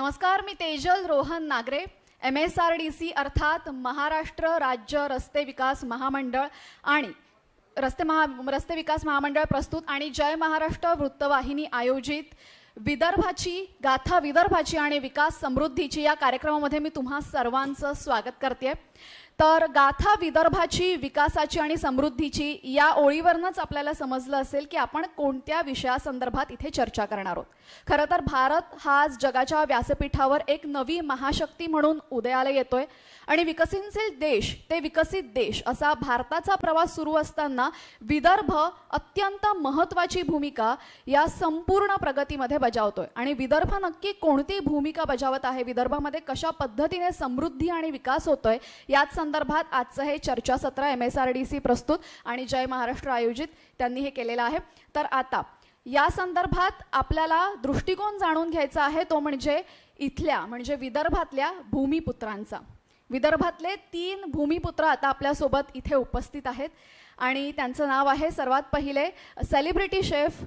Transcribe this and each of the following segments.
नमस्कार, मी तेजल रोहन नागरे, MSRDC अर्थात महाराष्ट्र राज्य रस्ते विकास महामंडळ आणि रस्ते विकास महामंडळ प्रस्तुत आणि जय महाराष्ट्र वृत्तवाहिनी आयोजित विदर्भाची गाथा विदर्भाची आणि विकास समृद्धीची या कार्यक्रमामध्ये मी तुम्हा सर्वांचं स्वागत करते। तर गाथा विदर्भाची विकासाची आणि समृद्धीची या ओळीवरनच आपल्याला समजलं असेल की आपण कोणत्या विषयासंदर्भात इथे चर्चा करणार आहोत। खरं तर भारत हा जगाच्या व्यासपीठावर एक नवी महाशक्ती म्हणून उदयाला येतोय आणि विकसनशील देश ते विकसित देश असा भारताचा प्रवास सुरू असताना विदर्भ अत्यंत महत्त्वाची भूमिका या संपूर्ण प्रगतीमध्ये बजावतोय। आणि विदर्भ नक्की कोणती भूमिका बजावत आहे, विदर्भामध्ये कशा पद्धतीने समृद्धी आणि विकास होतोय, याच संदर्भात आजचं हे चर्चासत्र MSRDC प्रस्तुत आणि जय महाराष्ट्र आयोजित त्यांनी हे केलेलं आहे। तर आता या संदर्भात आपल्याला दृष्टिकोन जाणून घ्यायचा आहे, तो म्हणजे इथल्या म्हणजे विदर्भातल्या भूमिपुत्रांचा। विदर्भातले 3 भूमिपुत्र आता आपल्या सोबत इथे उपस्थित आहेत आणि त्यांचं नाव आहे सर्वात पहिले सेलिब्रिटी शेफ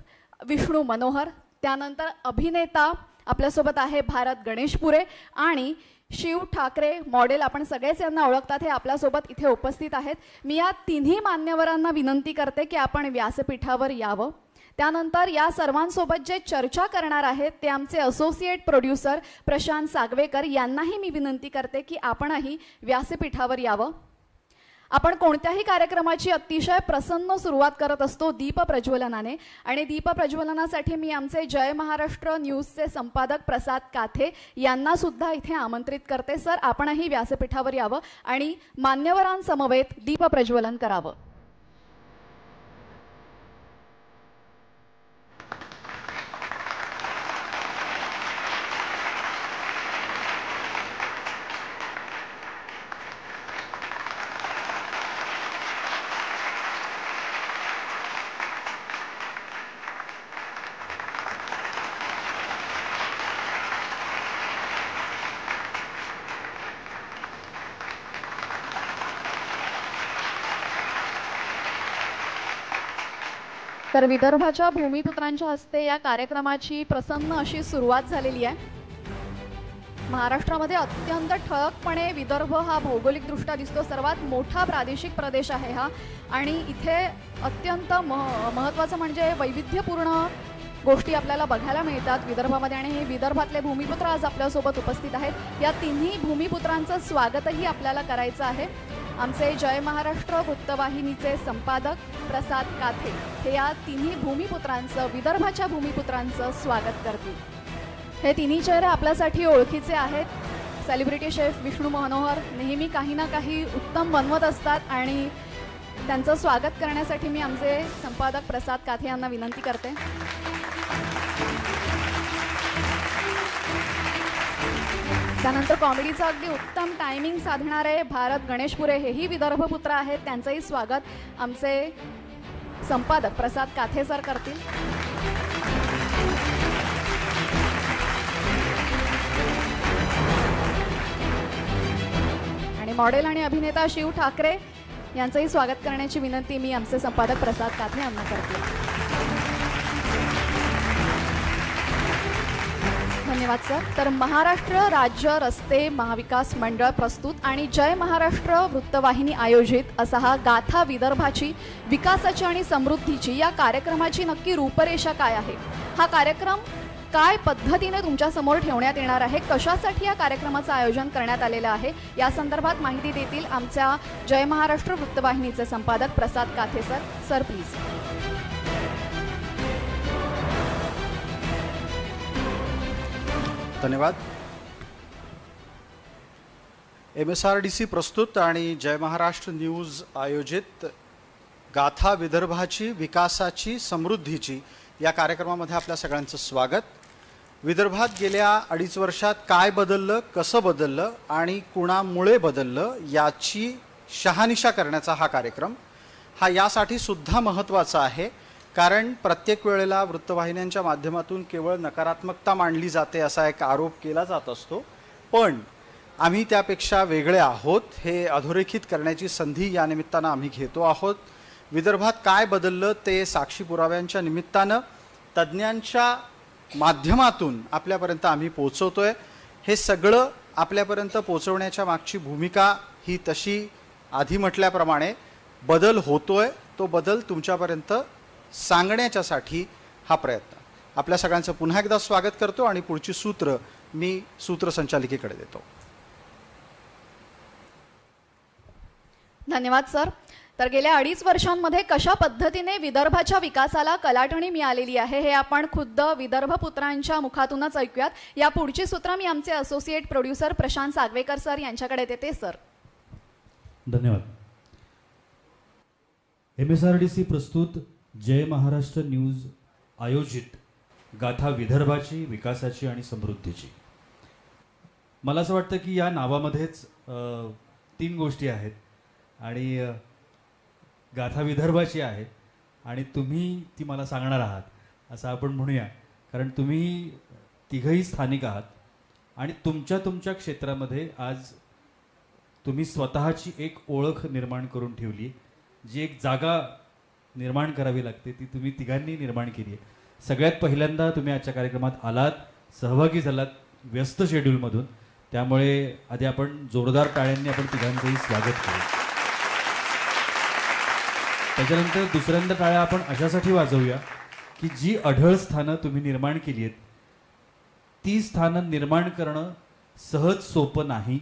विष्णू मनोहर, त्यानंतर अभिनेता आपल्यासोबत आहे भारत गणेशपुरे आणि शिव ठाकरे मॉडेल, आपण सगळेच यांना ओळखतात, हे आपल्यासोबत इथे उपस्थित आहेत। मी या तिन्ही मान्यवरांना विनंती करते की आपण व्यासपीठावर यावं। त्यानंतर या सर्वांसोबत जे चर्चा करणार आहेत ते आमचे असोसिएट प्रोड्यूसर प्रशांत सागवेकर यांनाही मी विनंती करते की आपणही व्यासपीठावर यावं। आपण कोणत्याही कार्यक्रमाची अतिशय प्रसन्न सुरुवात करत असतो दीप प्रज्वलनाने आणि दीप प्रज्वलनासाठी मी आमचे जय महाराष्ट्र न्यूजचे संपादक प्रसाद काथे यांना सुद्धा इथे आमंत्रित करते। सर, आपणही व्यासपीठावर यावं आणि मान्यवरांसमवेत दीप प्रज्वलन करावं। तर विदर्भाच्या भूमिपुत्रांच्या हस्ते या कार्यक्रमाची प्रसन्न अशी सुरुवात झालेली आहे। महाराष्ट्रामध्ये अत्यंत ठळकपणे विदर्भ हा भौगोलिकदृष्ट्या दिसतो, सर्वात मोठा प्रादेशिक प्रदेश आहे हा आणि इथे अत्यंत महत्त्वाचं म्हणजे वैविध्यपूर्ण गोष्टी आपल्याला बघायला मिळतात विदर्भामध्ये आणि हे विदर्भातले भूमिपुत्र आज आपल्यासोबत उपस्थित आहेत। या तिन्ही भूमिपुत्रांचं स्वागतही आपल्याला करायचं आहे। आमचे जय महाराष्ट्र वृत्तवाहिनीचे संपादक प्रसाद काथे हे या तिन्ही भूमिपुत्रांचं विदर्भाच्या भूमिपुत्रांचं स्वागत करतील। हे तिन्ही चेहरे आपल्यासाठी ओळखीचे आहेत। सेलिब्रिटी शेफ विष्णू मनोहर नेहमी काही ना काही उत्तम बनवत असतात आणि त्यांचं स्वागत करण्यासाठी मी आमचे संपादक प्रसाद काथे यांना विनंती करते। त्यानंतर कॉमेडीचा अगदी उत्तम टायमिंग साधणारे भारत गणेशपुरे हेही विदर्भपुत्र आहेत, त्यांचंही स्वागत आमचे संपादक प्रसाद काथे सर करतील। आणि मॉडेल आणि अभिनेता शिव ठाकरे यांचंही स्वागत करण्याची विनंती मी आमचे संपादक प्रसाद काथे यांना करते। धन्यवाद सर। तर महाराष्ट्र राज्य रस्ते महाविकास मंडळ प्रस्तुत आणि जय महाराष्ट्र वृत्तवाहिनी आयोजित असा हा गाथा विदर्भाची विकासाची आणि समृद्धीची या कार्यक्रमाची नक्की रूपरेषा काय आहे, हा कार्यक्रम काय पद्धतीने तुमच्या समोर ठेवण्यात येणार आहे, कशासाठी या कार्यक्रमाचं आयोजन करण्यात आलेलं आहे, या संदर्भात माहिती देतील आमच्या जय महाराष्ट्र वृत्तवाहिनीचे संपादक प्रसाद काथे सर। Sir please. धन्यवाद। MSRDC प्रस्तुत आणि जय महाराष्ट्र न्यूज आयोजित गाथा विदर्भाची विकासाची समृद्धीची या कार्यक्रमामध्ये आपल्या सगळ्यांचं स्वागत। विदर्भात गेल्या 2.5 वर्षात काय बदललं, कसं बदललं आणि कुणामुळे बदललं याची शहानिशा करण्याचा हा कार्यक्रम हा यासाठी सुद्धा महत्त्वाचा आहे, कारण प्रत्येक वेळेला वृत्तवाहिन्यांच्या माध्यमातून केवळ नकारात्मकता मांडली जाते असा एक आरोप केला जात असतो, पण आम्ही त्यापेक्षा वेगळे आहोत हे अधोरेखित करण्याची संधी या निमित्तानं आम्ही घेतो आहोत। विदर्भात काय बदललं ते साक्षी पुराव्यांच्या निमित्तानं तज्ज्ञांच्या माध्यमातून आपल्यापर्यंत आम्ही पोहोचवतोय। हे सगळं आपल्यापर्यंत पोहोचवण्याच्या मागची भूमिका ही तशी आधी म्हटल्याप्रमाणे बदल होतोय, तो बदल तुमच्यापर्यंत सांगण्याच्यासाठी हा प्रयत्न. आपल्या सगळ्यांचं पुन्हा एकदा स्वागत करतो आणि पुढची सूत्र मी सूत्रसंचालिकेकडे देतो. धन्यवाद सर. तर गेल्या 2.5 वर्षांमध्ये कशा पद्धतीने विदर्भाच्या विकासाला कलाटणी मिळालेली आहे हे आपण खुद्द विदर्भ पुत्रांच्या मुखातूनच ऐकूयात. या पुढची सूत्र मी आमचे associate producer Prashant Sagvekar sir यांच्याकडे देते. सर धन्यवाद. MSRDC प्रस्तुत जय महाराष्ट्र न्यूज आयोजित गाथा विदर्भाची, विकासाची आणि समृद्धीची. मला असं वाटतं की या नावामध्येच 3 गोष्टी आहेत आणि गाथा विदर्भाची आहे आणि तुम्ही ती मला सांगणार आहात असं आपण म्हणूया, कारण तुम्ही तिघही स्थानिक आहात आणि तुमच्या तुमच्या क्षेत्रामध्ये आज तुम्ही स्वतःची एक ओळख निर्माण करून ठेवली. जी एक जागा निर्माण करावी लागते ती तुम्ही तिघांनी निर्माण केली आहे. सगळ्यात पहिल्यांदा तुम्ही आजच्या कार्यक्रमात आलात, सहभागी झालात व्यस्त शेड्यूलमधून, त्यामुळे आधी आपण जोरदार टाळ्यांनी आपण तिघांचंही स्वागत करू. त्याच्यानंतर दुसऱ्यांदा टाळ्या आपण अशासाठी वाजवूया की जी अढळ स्थानं तुम्ही निर्माण केली आहेत ती स्थानं निर्माण करणं सहज सोपं नाही.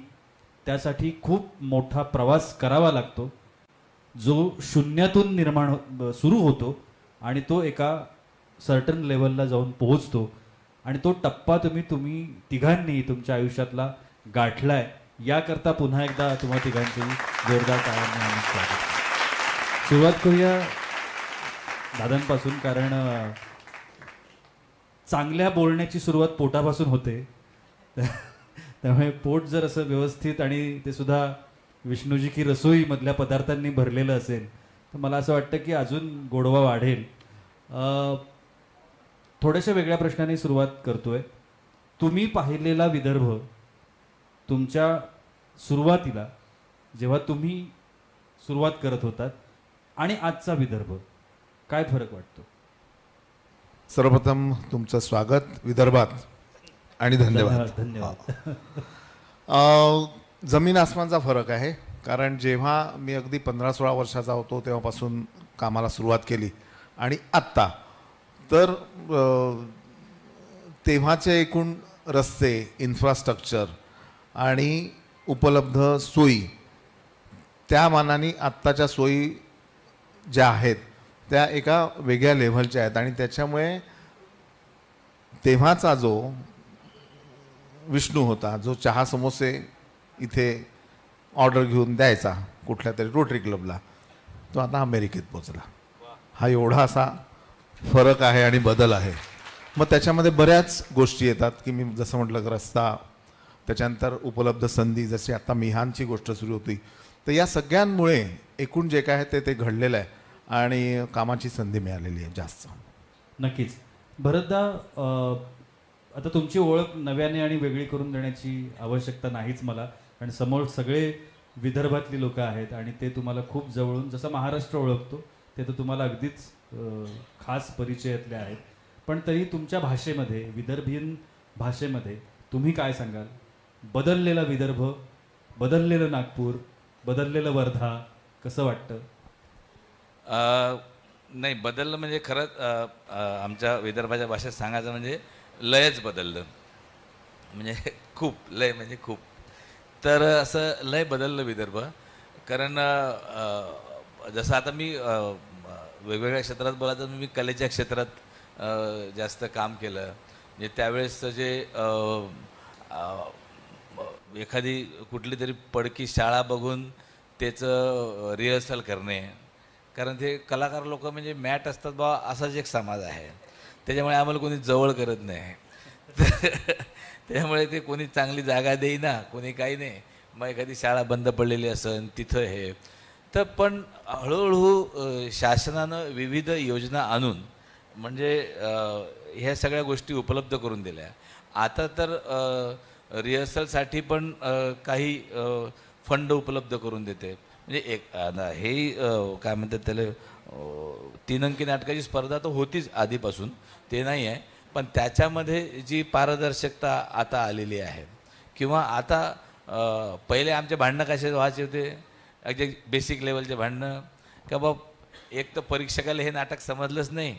त्यासाठी खूप मोठा प्रवास करावा लागतो, जो शून्यातून सुरू होतो आणि तो एका सर्टन लेवलला जाऊन पोहोचतो आणि तो टप्पा तुम्ही तिघांनी तुमच्या आयुष्यातला गाठलाय. याकरता पुन्हा एकदा तुम्हा तिघांचंही जोरदार टाळ्यांनी आम्ही स्वागत. सुरुवात करूया दादांपासून, कारण चांगल्या बोलण्याची सुरुवात पोटापासून होते. त्यामुळे पोट जर असं व्यवस्थित आणि ते सुद्धा विष्णूजी की रसोई मधल्या पदार्थांनी भरलेलं असेल तर मला असं वाटतं की अजून गोडवा वाढेल. थोड्याशा वेगळ्या प्रश्नाने सुरुवात करतोय. तुम्ही पाहिलेला विदर्भ तुमच्या सुरुवातीला जेव्हा तुम्ही सुरुवात करत होतात आणि आजचा विदर्भ, काय फरक वाटतो? सर्वप्रथम तुमचं स्वागत विदर्भात आणि धन्यवाद. धन्यवाद. जमीन आसमानचा फरक आहे, कारण जेव्हा मी अगदी 15-16 वर्षाचा होतो तेव्हापासून कामाला सुरुवात केली आणि आत्ता तर तेव्हाचे एकूण रस्ते, इन्फ्रास्ट्रक्चर आणि उपलब्ध सोयी त्या मानाने आत्ताच्या सोयी ज्या आहेत त्या एका वेगळ्या लेव्हलच्या आहेत आणि त्याच्यामुळे तेव्हाचा जो विष्णू होता, जो चहा समोसे इथे ऑर्डर घेऊन द्यायचा कुठल्या तरी रोटरी क्लबला, तो आता अमेरिकेत पोचला. हा एवढा असा फरक आहे आणि बदल आहे. मग त्याच्यामध्ये बऱ्याच गोष्टी येतात की मी जसं म्हटलं रस्ता, त्याच्यानंतर उपलब्ध संधी, जशी आता मिहानची गोष्ट सुरू होती, तर या सगळ्यांमुळे एकूण जे काय आहे ते घडलेलं आहे आणि कामाची संधी मिळालेली आहे जास्त. नक्कीच. भरतदा, आता तुमची ओळख नव्याने आणि वेगळी करून देण्याची आवश्यकता नाहीच मला, कारण समोर सगळे विदर्भातली लोक आहेत आणि ते तुम्हाला खूप जवळून, जसं महाराष्ट्र ओळखतो ते तर तुम्हाला अगदीच खास परिचयातले आहेत. पण तरी तुमच्या भाषेमध्ये, विदर्भीयन भाषेमध्ये तुम्ही काय सांगाल? बदललेला विदर्भ, बदललेलं नागपूर, बदललेलं वर्धा, कसं वाटतं? नाही, बदललं म्हणजे खरंच आमच्या विदर्भाच्या भाषेत सांगायचं म्हणजे लयच बदललं, म्हणजे खूप लय, म्हणजे खूप. तर असं लय बदललं विदर्भ, कारण जसं आता मी वेगवेगळ्या क्षेत्रात बोलायचं, मी कलेच्या क्षेत्रात जास्त काम केलं. म्हणजे त्यावेळेस जे एखादी कुठली तरी पडकी शाळा बघून त्याचं रिहर्सल करणे, कारण ते कलाकार लोक म्हणजे मॅट असतात बा, असाच एक समाज आहे. त्याच्यामुळे आम्हाला कोणी जवळ करत नाही. त्यामुळे ते कोणी चांगली जागा देईना, कोणी काही नाही. मग एखादी शाळा बंद पडलेली असेल तिथं हे तर, पण हळूहळू शासनानं विविध योजना आणून म्हणजे ह्या सगळ्या गोष्टी उपलब्ध करून दिल्या. आता तर रिहर्सलसाठी पण काही फंड उपलब्ध करून देते. म्हणजे एक हे काय म्हणतात त्याला, 3 अंकी नाटकाची स्पर्धा तर होतीच आधीपासून, ते नाही आहे, पण त्याच्यामध्ये जी पारदर्शकता आता आलेली आहे किंवा आता पहिले आमचे भांडणं कसे व्हायचे होते, अगदी बेसिक लेवलचे भांडणं, का बा एक तर परीक्षकाला हे नाटक समजलंच नाही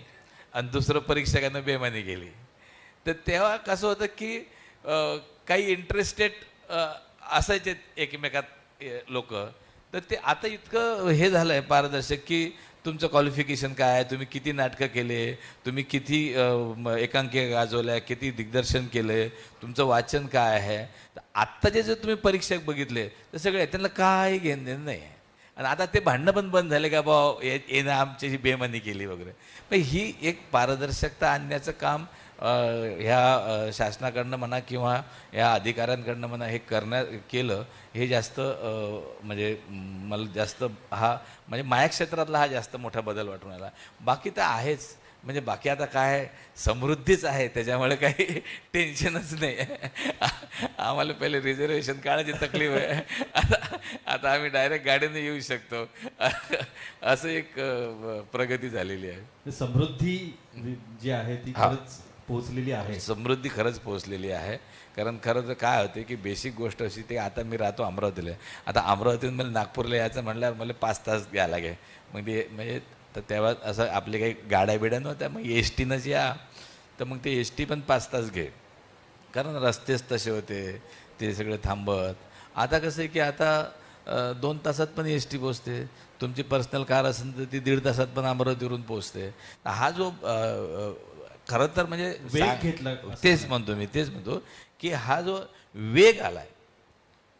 आणि दुसरं परीक्षकानं बेमानी केली. तर तेव्हा कसं होतं की काही इंटरेस्टेड असायचे एकमेकात लोक. तर ते आता इतकं हे झालं आहे पारदर्शक की तुमचं क्वालिफिकेशन काय आहे, तुम्ही किती नाटकं केले, तुम्ही किती एकांकिका गाजवल्या, किती दिग्दर्शन केलं, तुमचं वाचन काय आहे. तर आत्ताचे जे तुम्ही परीक्षक बघितले तर सगळे त्यांना काही घेणं देणं नाही आहे. आणि आता ते भांडणं पण बंद झाले का बा येणं आमच्याशी बेमानी केली वगैरे. पण ही एक पारदर्शकता आणण्याचं काम ह्या शासनाकडनं म्हणा किंवा या अधिकाऱ्यांकडनं म्हणा हे केलं हे जास्त म्हणजे मला जास्त हा म्हणजे माझ्या क्षेत्रातला हा जास्त मोठा बदल वाटून आला. बाकी तर आहेच, म्हणजे बाकी आता काय समृद्धीच आहे, त्याच्यामुळे काही टेन्शनच नाही. आम्हाला पहिले रिझर्वेशन काढायची तकलीफ आहे, आता आम्ही डायरेक्ट गाडीने येऊ शकतो. असं एक प्रगती झालेली आहे. समृद्धी जी आहे ती खरंच पोहोचलेली आहे. समृद्धी खरंच पोहोचलेली आहे. कारण खरं तर काय होते की बेसिक गोष्ट अशी, ते आता मी राहतो अमरावतीला, आता अमरावतीतून मला नागपूरला यायचं म्हटल्यावर मला 5 तास घ्यायला लागे. मग ते म्हणजे तर तेव्हा असं आपले काही गाड्या बिड्या नव्हत्या, मग एस टीनंच या. तर मग ते एस टी पण 5 तास घे, कारण रस्तेच तसे होते, ते सगळे थांबत. आता कसं आहे की आता 2 तासात पण एस टी पोचते. तुमची पर्सनल कार असेल तर ती 1.5 तासात पण अमरावतीवरून पोचते. हा जो खरं तर म्हणजे वेग घेतला, तेच म्हणतो की हा जो वेग आलाय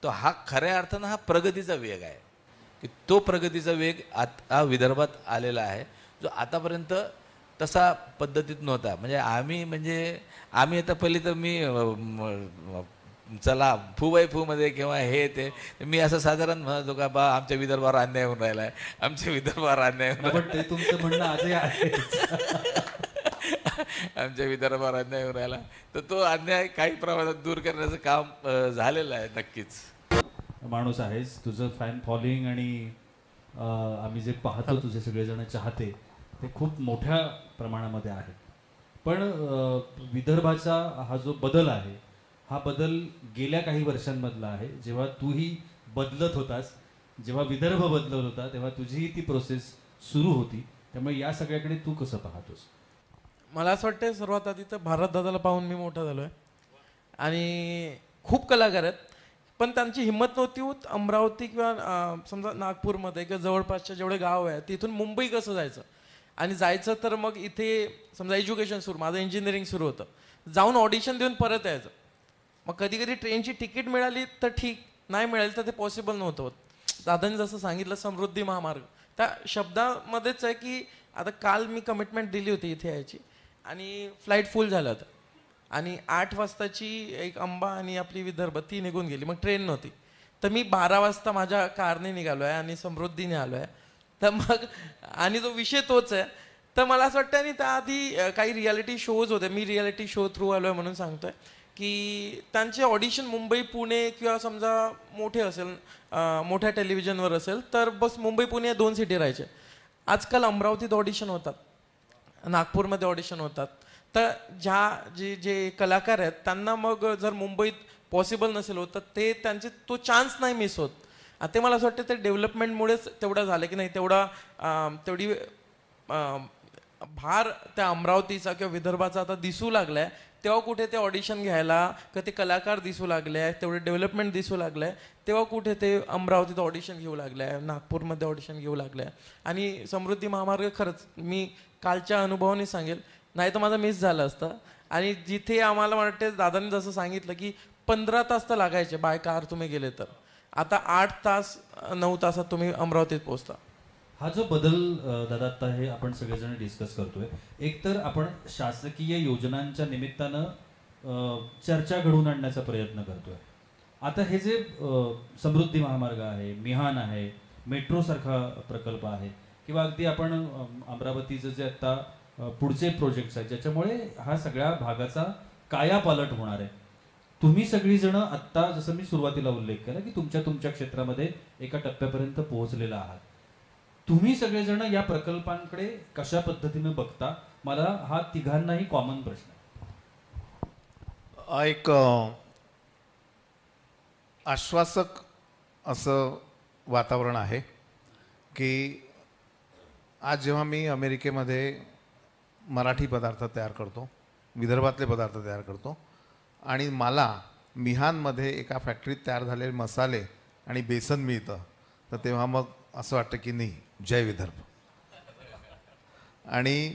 तो हा खऱ्या अर्थानं हा प्रगतीचा वेग आहे. की तो प्रगतीचा वेग आता विदर्भात आलेला आहे, जो आतापर्यंत तसा पद्धतीत नव्हता. म्हणजे आम्ही आता पहिले तर मी चला फू बाय फूमध्ये किंवा हे ते मी असं साधारण म्हणतो का बा आमच्या विदर्भावर अन्याय होऊन राहिला आहे, आमच्या विदर्भावर अन्याय होऊन पण ते तुमचं म्हणणं आजही आहे. आमच्या विदर्भावर अन्याय होऊन राहिला, तर तो अन्याय काही प्रमाणात दूर करण्याचं काम झालेलं आहे. नक्कीच माणूस आहेस, तुझं फॅन फॉलोइंग आणि आम्ही जे पाहतो तुझे सगळेजण चाहते ते खूप मोठ्या प्रमाणामध्ये आहे. पण विदर्भाचा हा जो बदल आहे हा बदल गेल्या काही वर्षांमधला आहे. जेव्हा तूही बदलत होतास, जेव्हा विदर्भ बदलत होता, तेव्हा तुझीही ती प्रोसेस सुरू होती. त्यामुळे या सगळ्याकडे तू कसं पाहतोस? मला असं वाटतं सर्वात आधी तर भारत दादाला पाहून मी मोठा झालो आहे. आणि खूप कलाकार आहेत, पण त्यांची हिंमत नव्हती होत अमरावती किंवा समजा नागपूरमध्ये किंवा जवळपासच्या जेवढे गाव आहे तिथून मुंबई कसं जायचं. आणि जायचं तर मग इथे समजा एज्युकेशन सुरू, माझं इंजिनिअरिंग सुरू होतं, जाऊन ऑडिशन देऊन परत यायचं. मग कधी कधी ट्रेनची तिकीट मिळाली तर ठीक, नाही मिळाली तर ते पॉसिबल नव्हतं होत. दादांनी जसं सांगितलं समृद्धी महामार्ग, त्या शब्दामध्येच आहे की आता काल मी कमिटमेंट दिली होती इथे यायची आणि फ्लाईट फुल झालं होतं आणि 8 वाजताची एक अंबा आणि आपली विदर्भ ती निघून गेली, मग ट्रेन नव्हती. तर मी 12 वाजता माझ्या कारने निघालो आहे आणि समृद्धीने आलो आहे. तर मग आणि तो विषय तोच आहे. तर मला असं वाटतं, आणि त्याआधी काही रियालिटी शोज होते, मी रियालिटी शो थ्रू आलो आहे म्हणून सांगतोय की त्यांचे ऑडिशन मुंबई पुणे किंवा समजा मोठे असेल, मोठ्या टेलिव्हिजनवर असेल तर बस मुंबई पुणे 2 सिटी राहायचे. आजकाल अमरावतीत ऑडिशन होतात, नागपूरमध्ये ऑडिशन होतात. तर जे कलाकार आहेत त्यांना मग जर मुंबईत पॉसिबल नसेल होत तर ते त्यांचे तो चान्स नाही मिस होत. ते मला असं वाटतं ते डेव्हलपमेंटमुळेच तेवढं झालं की नाही, तेवढी भार त्या अमरावतीचा किंवा विदर्भाचा आता दिसू लागलाय. तेव्हा कुठे ते ऑडिशन घ्यायला का ते कलाकार दिसू लागले आहे, तेवढे डेव्हलपमेंट दिसू लागलं आहे, तेव्हा कुठे ते अमरावतीत ऑडिशन घेऊ लागले आहे, नागपूरमध्ये ऑडिशन घेऊ लागले आहे. आणि समृद्धी महामार्ग खरंच मी कालच्या अनुभवाने सांगेल, नाही तर माझं मिस झालं असतं. आणि जिथे आम्हाला वाटते दादांनी जसं सांगितलं की 15 तास तर लागायचे बाय कार तुम्ही गेले तर, आता 8 तास 9 तासात तुम्ही अमरावतीत पोहोचता. हा जो बदल दादा आता हे आपण सगळेजण डिस्कस करतोय, एकतर आपण शासकीय योजनांच्या निमित्तानं चर्चा घडवून आणण्याचा प्रयत्न करतोय. आता हे जे समृद्धी महामार्ग आहे, मिहान आहे, मेट्रो सारखा प्रकल्प आहे, किंवा अगदी आपण अमरावतीचं जे आता पुढचे प्रोजेक्ट्स आहेत ज्याच्यामुळे हा सगळ्या भागाचा कायापालट होणार आहे. तुम्ही सगळीजण आत्ता जसं मी सुरुवातीला उल्लेख केला की तुमच्या क्षेत्रामध्ये एका टप्प्यापर्यंत पोहोचलेला आहात. तुम्ही सगळेजण या प्रकल्पांकडे कशा पद्धतीनं बघता? मला हा तिघांनाही कॉमन प्रश्न आहे. एक आश्वासक असं वातावरण आहे की आज जेव्हा मी अमेरिकेमध्ये मराठी पदार्थ तयार करतो, विदर्भातले पदार्थ तयार करतो आणि मला मिहानमध्ये एका फॅक्टरीत तयार झालेले मसाले आणि बेसन मिळतं, तर तेव्हा मग असं वाटतं की नाही, जय विदर्भ. आणि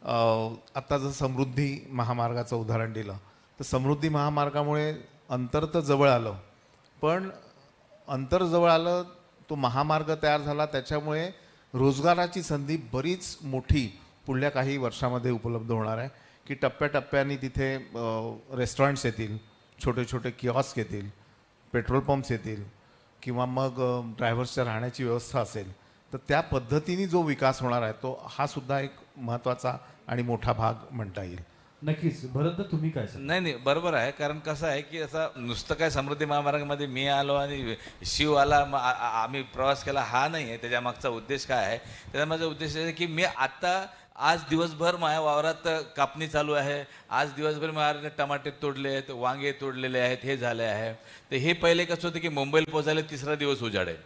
आत्ता जर समृद्धी महामार्गाचं उदाहरण दिलं तर समृद्धी महामार्गामुळे अंतर तर जवळ आलं, पण अंतर जवळ आलं, तो महामार्ग तयार झाला, त्याच्यामुळे रोजगाराची संधी बरीच मोठी पुढल्या काही वर्षामध्ये उपलब्ध होणार आहे की टप्प्याटप्प्याने तिथे रेस्टॉरंट्स येतील, छोटे छोटे किऑस्क येतील, पेट्रोल पंप्स येतील किंवा मग ड्रायव्हर्सच्या राहण्याची व्यवस्था असेल. तर त्या पद्धतीने जो विकास होणार आहे तो हा सुद्धा एक महत्त्वाचा आणि मोठा भाग म्हणता येईल. नक्कीच. भरत तुम्ही काय सांगाल? नाही नाही, बरोबर आहे. कारण कसं आहे की आता नुसतं काय समृद्धी महामार्गामध्ये मी आलो आणि शिव आला, आम्ही प्रवास केला, हा नाही आहे. त्याच्या मागचा उद्देश काय आहे? त्याचा माझा उद्देश आहे की मी आता आज दिवसभर माझ्या वावरात कापणी चालू आहे, आज दिवसभर माझ्या टमाटे तोडले आहेत, वांगे तोडलेले आहेत, हे झाले आहे. तर हे पहिले कसं होतं की मुंबईला पोचायला तिसरा दिवस उजाडेल.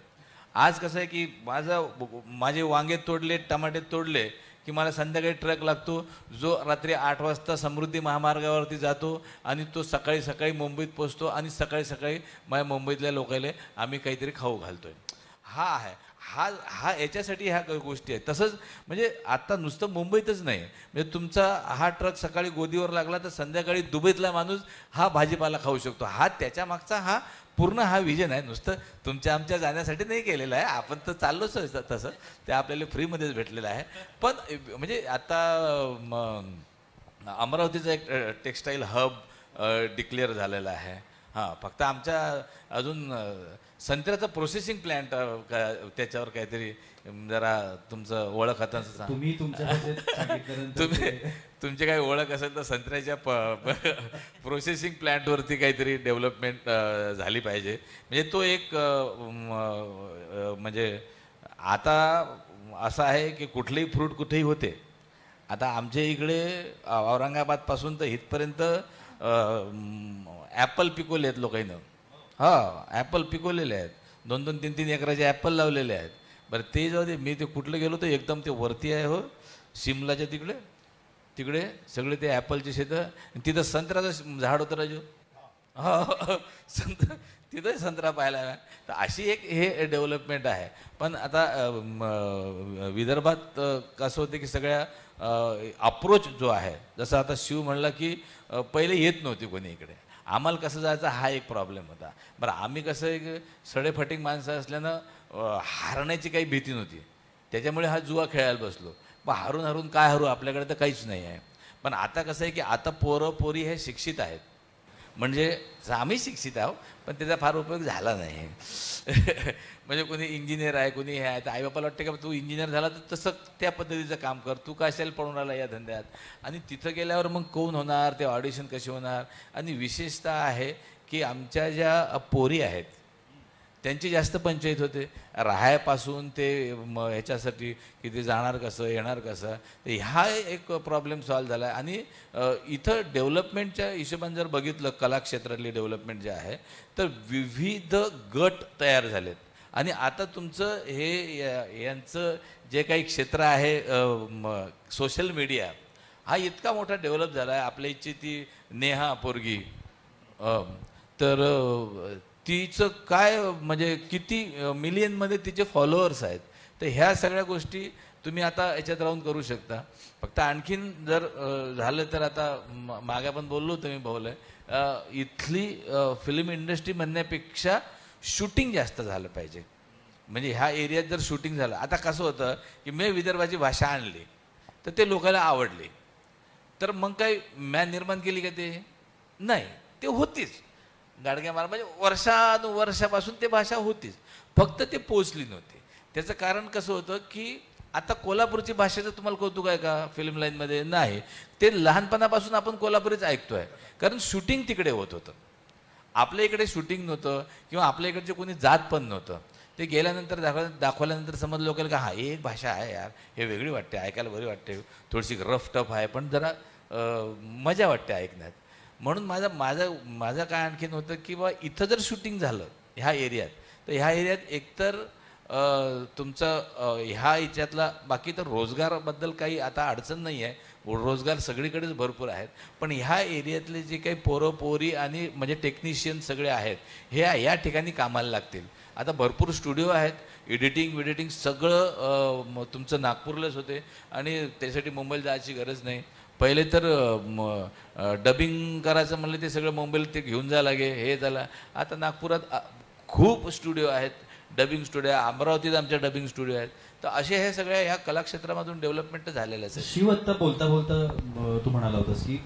आज कसं आहे की माझे वांगे तोडले, टमाटे तोडले की मला संध्याकाळी ट्रक लागतो, जो रात्री 8 वाजता समृद्धी महामार्गावरती जातो आणि तो सकाळी सकाळी मुंबईत पोचतो आणि सकाळी सकाळी माझ्या मुंबईतल्या लोकांना आम्ही काहीतरी खाऊ घालतोय. हा आहे, हा याच्यासाठी ह्या गोष्टी आहेत. तसंच म्हणजे आता नुसतं मुंबईतच नाही, म्हणजे तुमचा हा ट्रक सकाळी गोदीवर लागला तर संध्याकाळी दुबईतला माणूस हा भाजीपाला खाऊ शकतो. हा त्याच्या मागचा हा पूर्ण हा विजन आहे. नुसतं तुमच्या आमच्या जाण्यासाठी नाही केलेलं आहे, आपण तर चाललोच तसं, ते आपल्याला फ्रीमध्येच भेटलेलं आहे. पण म्हणजे आता अमरावतीचा एक टेक्स्टाईल हब डिक्लेअर झालेला आहे. हां, फक्त आमच्या अजून संत्र्याचा प्रोसेसिंग प्लॅन्ट त्याच्यावर काहीतरी जरा तुमचं ओळख आता तुम्ही तुमची काही ओळख असेल तर संत्र्याच्या प्रोसेसिंग प्लॅन्टवरती काहीतरी डेव्हलपमेंट झाली पाहिजे. म्हणजे तो एक म्हणजे आता असं आहे की कुठलेही फ्रूट कुठेही होते. आता आमच्या इकडे औरंगाबादपासून तर इथपर्यंत ॲपल पिकवले आहेत लोकांनी. हा, ॲपल पिकवलेले आहेत, 2-2, 3-3 एकराचे ॲपल लावलेले आहेत. बरं ते जाऊ दे, मी ते कुठलं गेलो तर एकदम ते वरती आहे हो, शिमलाच्या तिकडे सगळे ते ॲपलचे शेतं, तिथं संत्र्याचं झाड होतं राजू. हो, तिथं संत्रा पाहायला. तर अशी एक हे डेव्हलपमेंट आहे. पण आता विदर्भात कसं होतं की सगळ्या अप्रोच जो आहे, जसं आता शिव म्हणला की पहिले येत नव्हती कोणी इकडे, आम्हाला कसं जायचं हा एक प्रॉब्लेम होता. बरं आम्ही कसं एक सडेफटिंग माणसं असल्यानं हारण्याची काही भीती नव्हती, त्याच्यामुळे हा जुवा खेळायला बसलो. मग हरून काय हरू, आपल्याकडे तर काहीच नाही आहे. पण आता कसं आहे की आता पोरं पोरी हे शिक्षित आहेत, म्हणजे आम्ही शिक्षित आहोत पण त्याचा फार उपयोग झाला नाही. म्हणजे कोणी इंजिनियर आहे, कोणी हे आहे, तर आईबापाला वाटते का तू इंजिनियर झाला तर तसं त्या पद्धतीचं काम कर, तू कशाला पळून आला या धंद्यात. आणि तिथं गेल्यावर मग कोण होणार, ते ऑडिशन कशी होणार. आणि विशेषतः आहे की आमच्या ज्या पोरी आहेत त्यांची जास्त पंचायत होते, राहायपासून ते ह्याच्यासाठी की ते जाणार कसं, येणार कसं. तर ह्या एक प्रॉब्लेम सॉल्व्ह झाला आहे. आणि इथं डेव्हलपमेंटच्या हिशोबाने जर बघितलं, कलाक्षेत्रातली डेव्हलपमेंट जे आहे, तर विविध गट तयार झालेत. आणि आता तुमचं हे यांचं जे काही क्षेत्र आहे सोशल मीडिया, हा इतका मोठा डेव्हलप झाला आहे. आपल्या इच्छी ती नेहा पोरगी, तर तिचं काय म्हणजे किती मिलियनमध्ये तिचे फॉलोअर्स आहेत. तर ह्या सगळ्या गोष्टी तुम्ही आता याच्यात राहून करू शकता. फक्त आणखीन जर झालं तर आता मागे पण बोललो होतो मी भाऊला, इथली फिल्म इंडस्ट्री म्हणण्यापेक्षा शूटिंग जास्त झालं पाहिजे. म्हणजे ह्या एरियात जर शूटिंग झालं, आता कसं होतं की मी विदर्भाची भाषा आणली तर ते लोकांना आवडली, तर मग काही मॅन निर्माण केली का? ते नाही, ते होतीच गाडग्या मार, म्हणजे वर्षापासून ते भाषा होतीच, फक्त ते पोचली नव्हती. त्याचं कारण कसं होतं की आता कोल्हापूरची भाषेचं तुम्हाला कौतुक आहे का फिल्म लाईनमध्ये? नाही. ते लहानपणापासून आपण कोल्हापुरीच ऐकतोय, कारण शूटिंग तिकडे होत होतं. आपल्या इकडे शूटिंग नव्हतं किंवा आपल्या इकडचे कोणी जात पण नव्हतं. ते गेल्यानंतर दाखवल्यानंतर समजलं लोकांना का हा एक भाषा आहे यार, हे वेगळी वाटते, ऐकायला बरी वाटते, थोडीशी रफ टफ आहे, पण जरा मजा वाटते ऐकण्यात. म्हणून माझं काय आणखीन होतं की बा इथं जर शूटिंग झालं ह्या एरियात. तर ह्या एरियात एकतर तुमचं ह्या याच्यातला बाकी तर रोजगाराबद्दल काही आता अडचण नाही आहे, रोजगार सगळीकडेच भरपूर आहेत. पण ह्या एरियातले जे काही पोरं पोरी आणि म्हणजे टेक्निशियन सगळे आहेत हे या ठिकाणी कामाला लागतील. आता भरपूर स्टुडिओ आहेत, एडिटिंग सगळं तुमचं नागपूरलाच होते आणि त्यासाठी मुंबईला जायची गरज नाही. पहिले तर डबिंग करायचं म्हणलं ते सगळं मुंबईला ते घेऊन जायला लागे, हे झालं. आता नागपुरात खूप स्टुडिओ आहेत, डबिंग स्टुडिओ आहे, अमरावतीत आमच्या डबिंग स्टुडिओ आहेत. तर असे हे सगळ्या ह्या कलाक्षेत्रामधून डेव्हलपमेंट झालेलं आहे. शिव आत्ता बोलता तू म्हणाला होतास की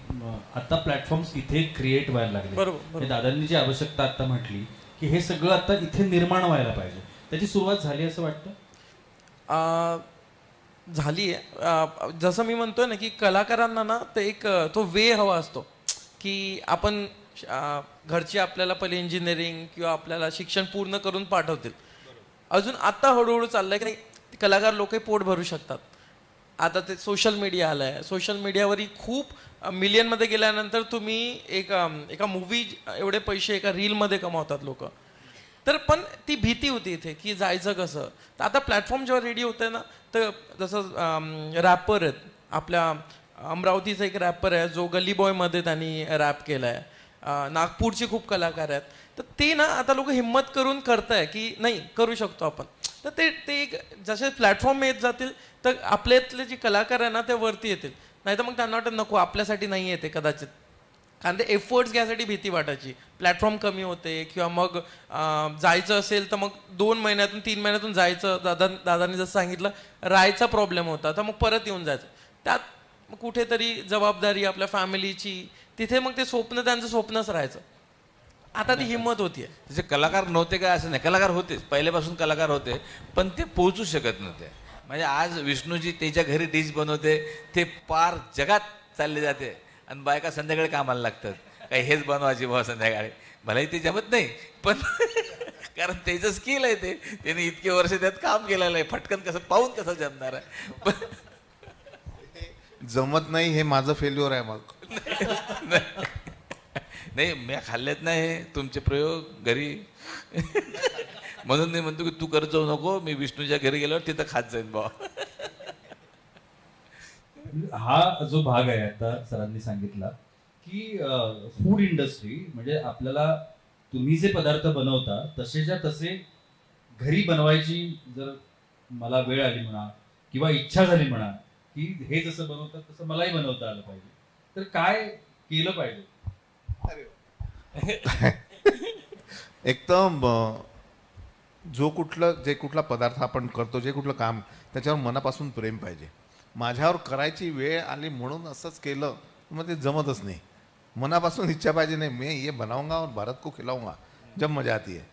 आता प्लॅटफॉर्म्स इथे क्रिएट व्हायला लागले. बरोबर. दादांनी जी आवश्यकता आता म्हटली की हे सगळं आता इथे निर्माण व्हायला पाहिजे, त्याची सुरुवात झाली असं वाटतं? झाली आहे. जसं मी म्हणतोय ना की कलाकारांना ना ते एक तो वे हवा असतो की आपण घरची आपल्याला पहिले इंजिनिअरिंग किंवा आपल्याला शिक्षण पूर्ण करून पाठवतील. अजून आता हळूहळू चाललंय की नाही कलाकार लोकही पोट भरू शकतात. आता ते सोशल मीडिया आलंय, सोशल मीडियावरही खूप मिलियनमध्ये गेल्यानंतर तुम्ही एका मूवी एवढे पैसे एका रीलमध्ये कमावतात लोक. तर पण ती भीती होती इथे की जायचं कसं. तर आता प्लॅटफॉर्म जेव्हा रेडी होतंय ना, तर जसं रॅपर आहेत, आपल्या अमरावतीचा एक रॅपर आहे जो गली बॉयमध्ये त्यांनी रॅप केलाय. नागपूरचे खूप कलाकार आहेत. तर ते ना आता लोक हिंमत करून करताय की नाही करू शकतो आपण. तर ते एक जसे प्लॅटफॉर्म येत जातील तर आपल्यातले जे कलाकार आहे ना ते वरती येतील. नाही तर मग त्यांना वाटत नको आपल्यासाठी नाही येते कदाचित, कारण ते एफर्ट्स घ्यायसाठी भीती वाटायची. प्लॅटफॉर्म कमी होते किंवा मग जायचं असेल तर मग 2 महिन्यातून 3 महिन्यातून जायचं. दादांनी जसं सांगितलं राहायचा प्रॉब्लेम होता, तर मग परत येऊन जायचं. त्यात मग कुठेतरी जबाबदारी आपल्या फॅमिलीची, तिथे मग ते स्वप्न त्यांचं स्वप्नच राहायचं. आता ती हिंमत होतीये. तसे कलाकार नव्हते काय असं नाही, कलाकार होतेच, पहिल्यापासून कलाकार होते, पण ते पोहोचू शकत नव्हते. म्हणजे आज विष्णूजी त्याच्या घरी डिश बनवते, ते पार जगात चालले जाते आणि बायका संध्याकाळी कामाला लागतात, काही हेच बनवायची भाव संध्याकाळी. भलाही ते जमत नाही पण कारण त्याचं स्किल आहे, ते त्याने इतके वर्ष त्यात काम केलेलं आहे. फटकन कसं पाहून कसं जमणार आहे. पण जमत नाही हे माझं फेल्युअर आहे. मग नाही मी खाल्लेत नाही तुमचे प्रयोग घरी म्हणून मी म्हणतो की तू करत जाऊ नको, मी विष्णूच्या घरी गेल्यावर तिथं खात जाईन बा. हा जो भाग आहे आता सरांनी सांगितला की फूड इंडस्ट्री म्हणजे आपल्याला तुम्ही जे पदार्थ बनवता तसेच्या तसे घरी बनवायची जर मला वेळ आली म्हणा किंवा इच्छा झाली म्हणा की हे जसं बनवतात तसं मलाही बनवता आलं पाहिजे, तर काय केलं पाहिजे? एकदम जे कुठला पदार्थ आपण करतो, जे कुठलं काम, त्याच्यावर मनापासून प्रेम पाहिजे. माझ्यावर करायची वेळ आली म्हणून असंच केलं मग ते जमतच नाही. मनापासून इच्छा पाहिजे, नाही मैं ये बनाऊंगा और भारत को खिलाऊंगा जब मजा आती है.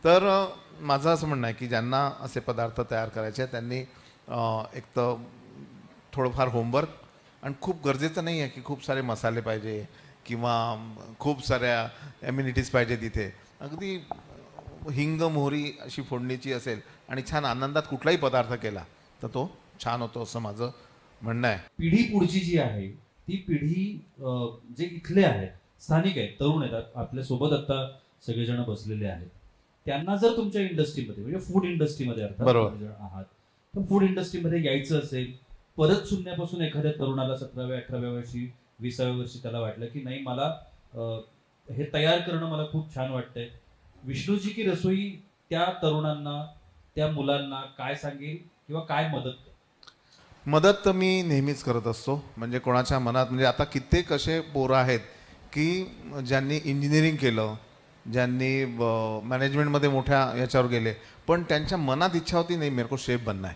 तर माझं असं म्हणणं आहे की ज्यांना असे पदार्थ तयार करायचे त्यांनी एक तर थोडंफार होमवर्क, आणि खूप गरजेचं नाही आहे की खूप सारे मसाले पाहिजे किंवा खूप साऱ्या एम्युनिटीज पाहिजे. तिथे अगदी हिंग मोहरी अशी फोडणीची असेल आणि छान आनंदात कुठलाही पदार्थ केला तर तो छान होतो असं माझं म्हणणं आहे. पिढी पुढची जी आहे ती पिढी जे इथले आहेत, स्थानिक आहेत, तरुण आहेत, आपल्या सोबत आता सगळेजण बसलेले आहेत, त्यांना जर तुमच्या इंडस्ट्रीमध्ये म्हणजे फूड इंडस्ट्रीमध्ये आहात तर फूड इंडस्ट्रीमध्ये यायचं असेल, परत शून्यापासून एखाद्या तरुणाला 17व्या 18व्या वर्षी 20व्या वर्षी त्याला वाटलं की नाही मला हे तयार करणं मला खूप छान वाटतंय, विष्णूजी की रसोई त्या तरुणांना त्या मुलांना काय सांगेल किंवा काय मदत तर मी नेहमीच करत असतो. म्हणजे कोणाच्या मनात, म्हणजे आता कित्येक असे पोरं आहेत की ज्यांनी इंजिनिअरिंग केलं, ज्यांनी मॅनेजमेंटमध्ये मोठ्या याच्यावर गेले, पण त्यांच्या मनात इच्छा होती नाही मेरे को शेफ बनना है.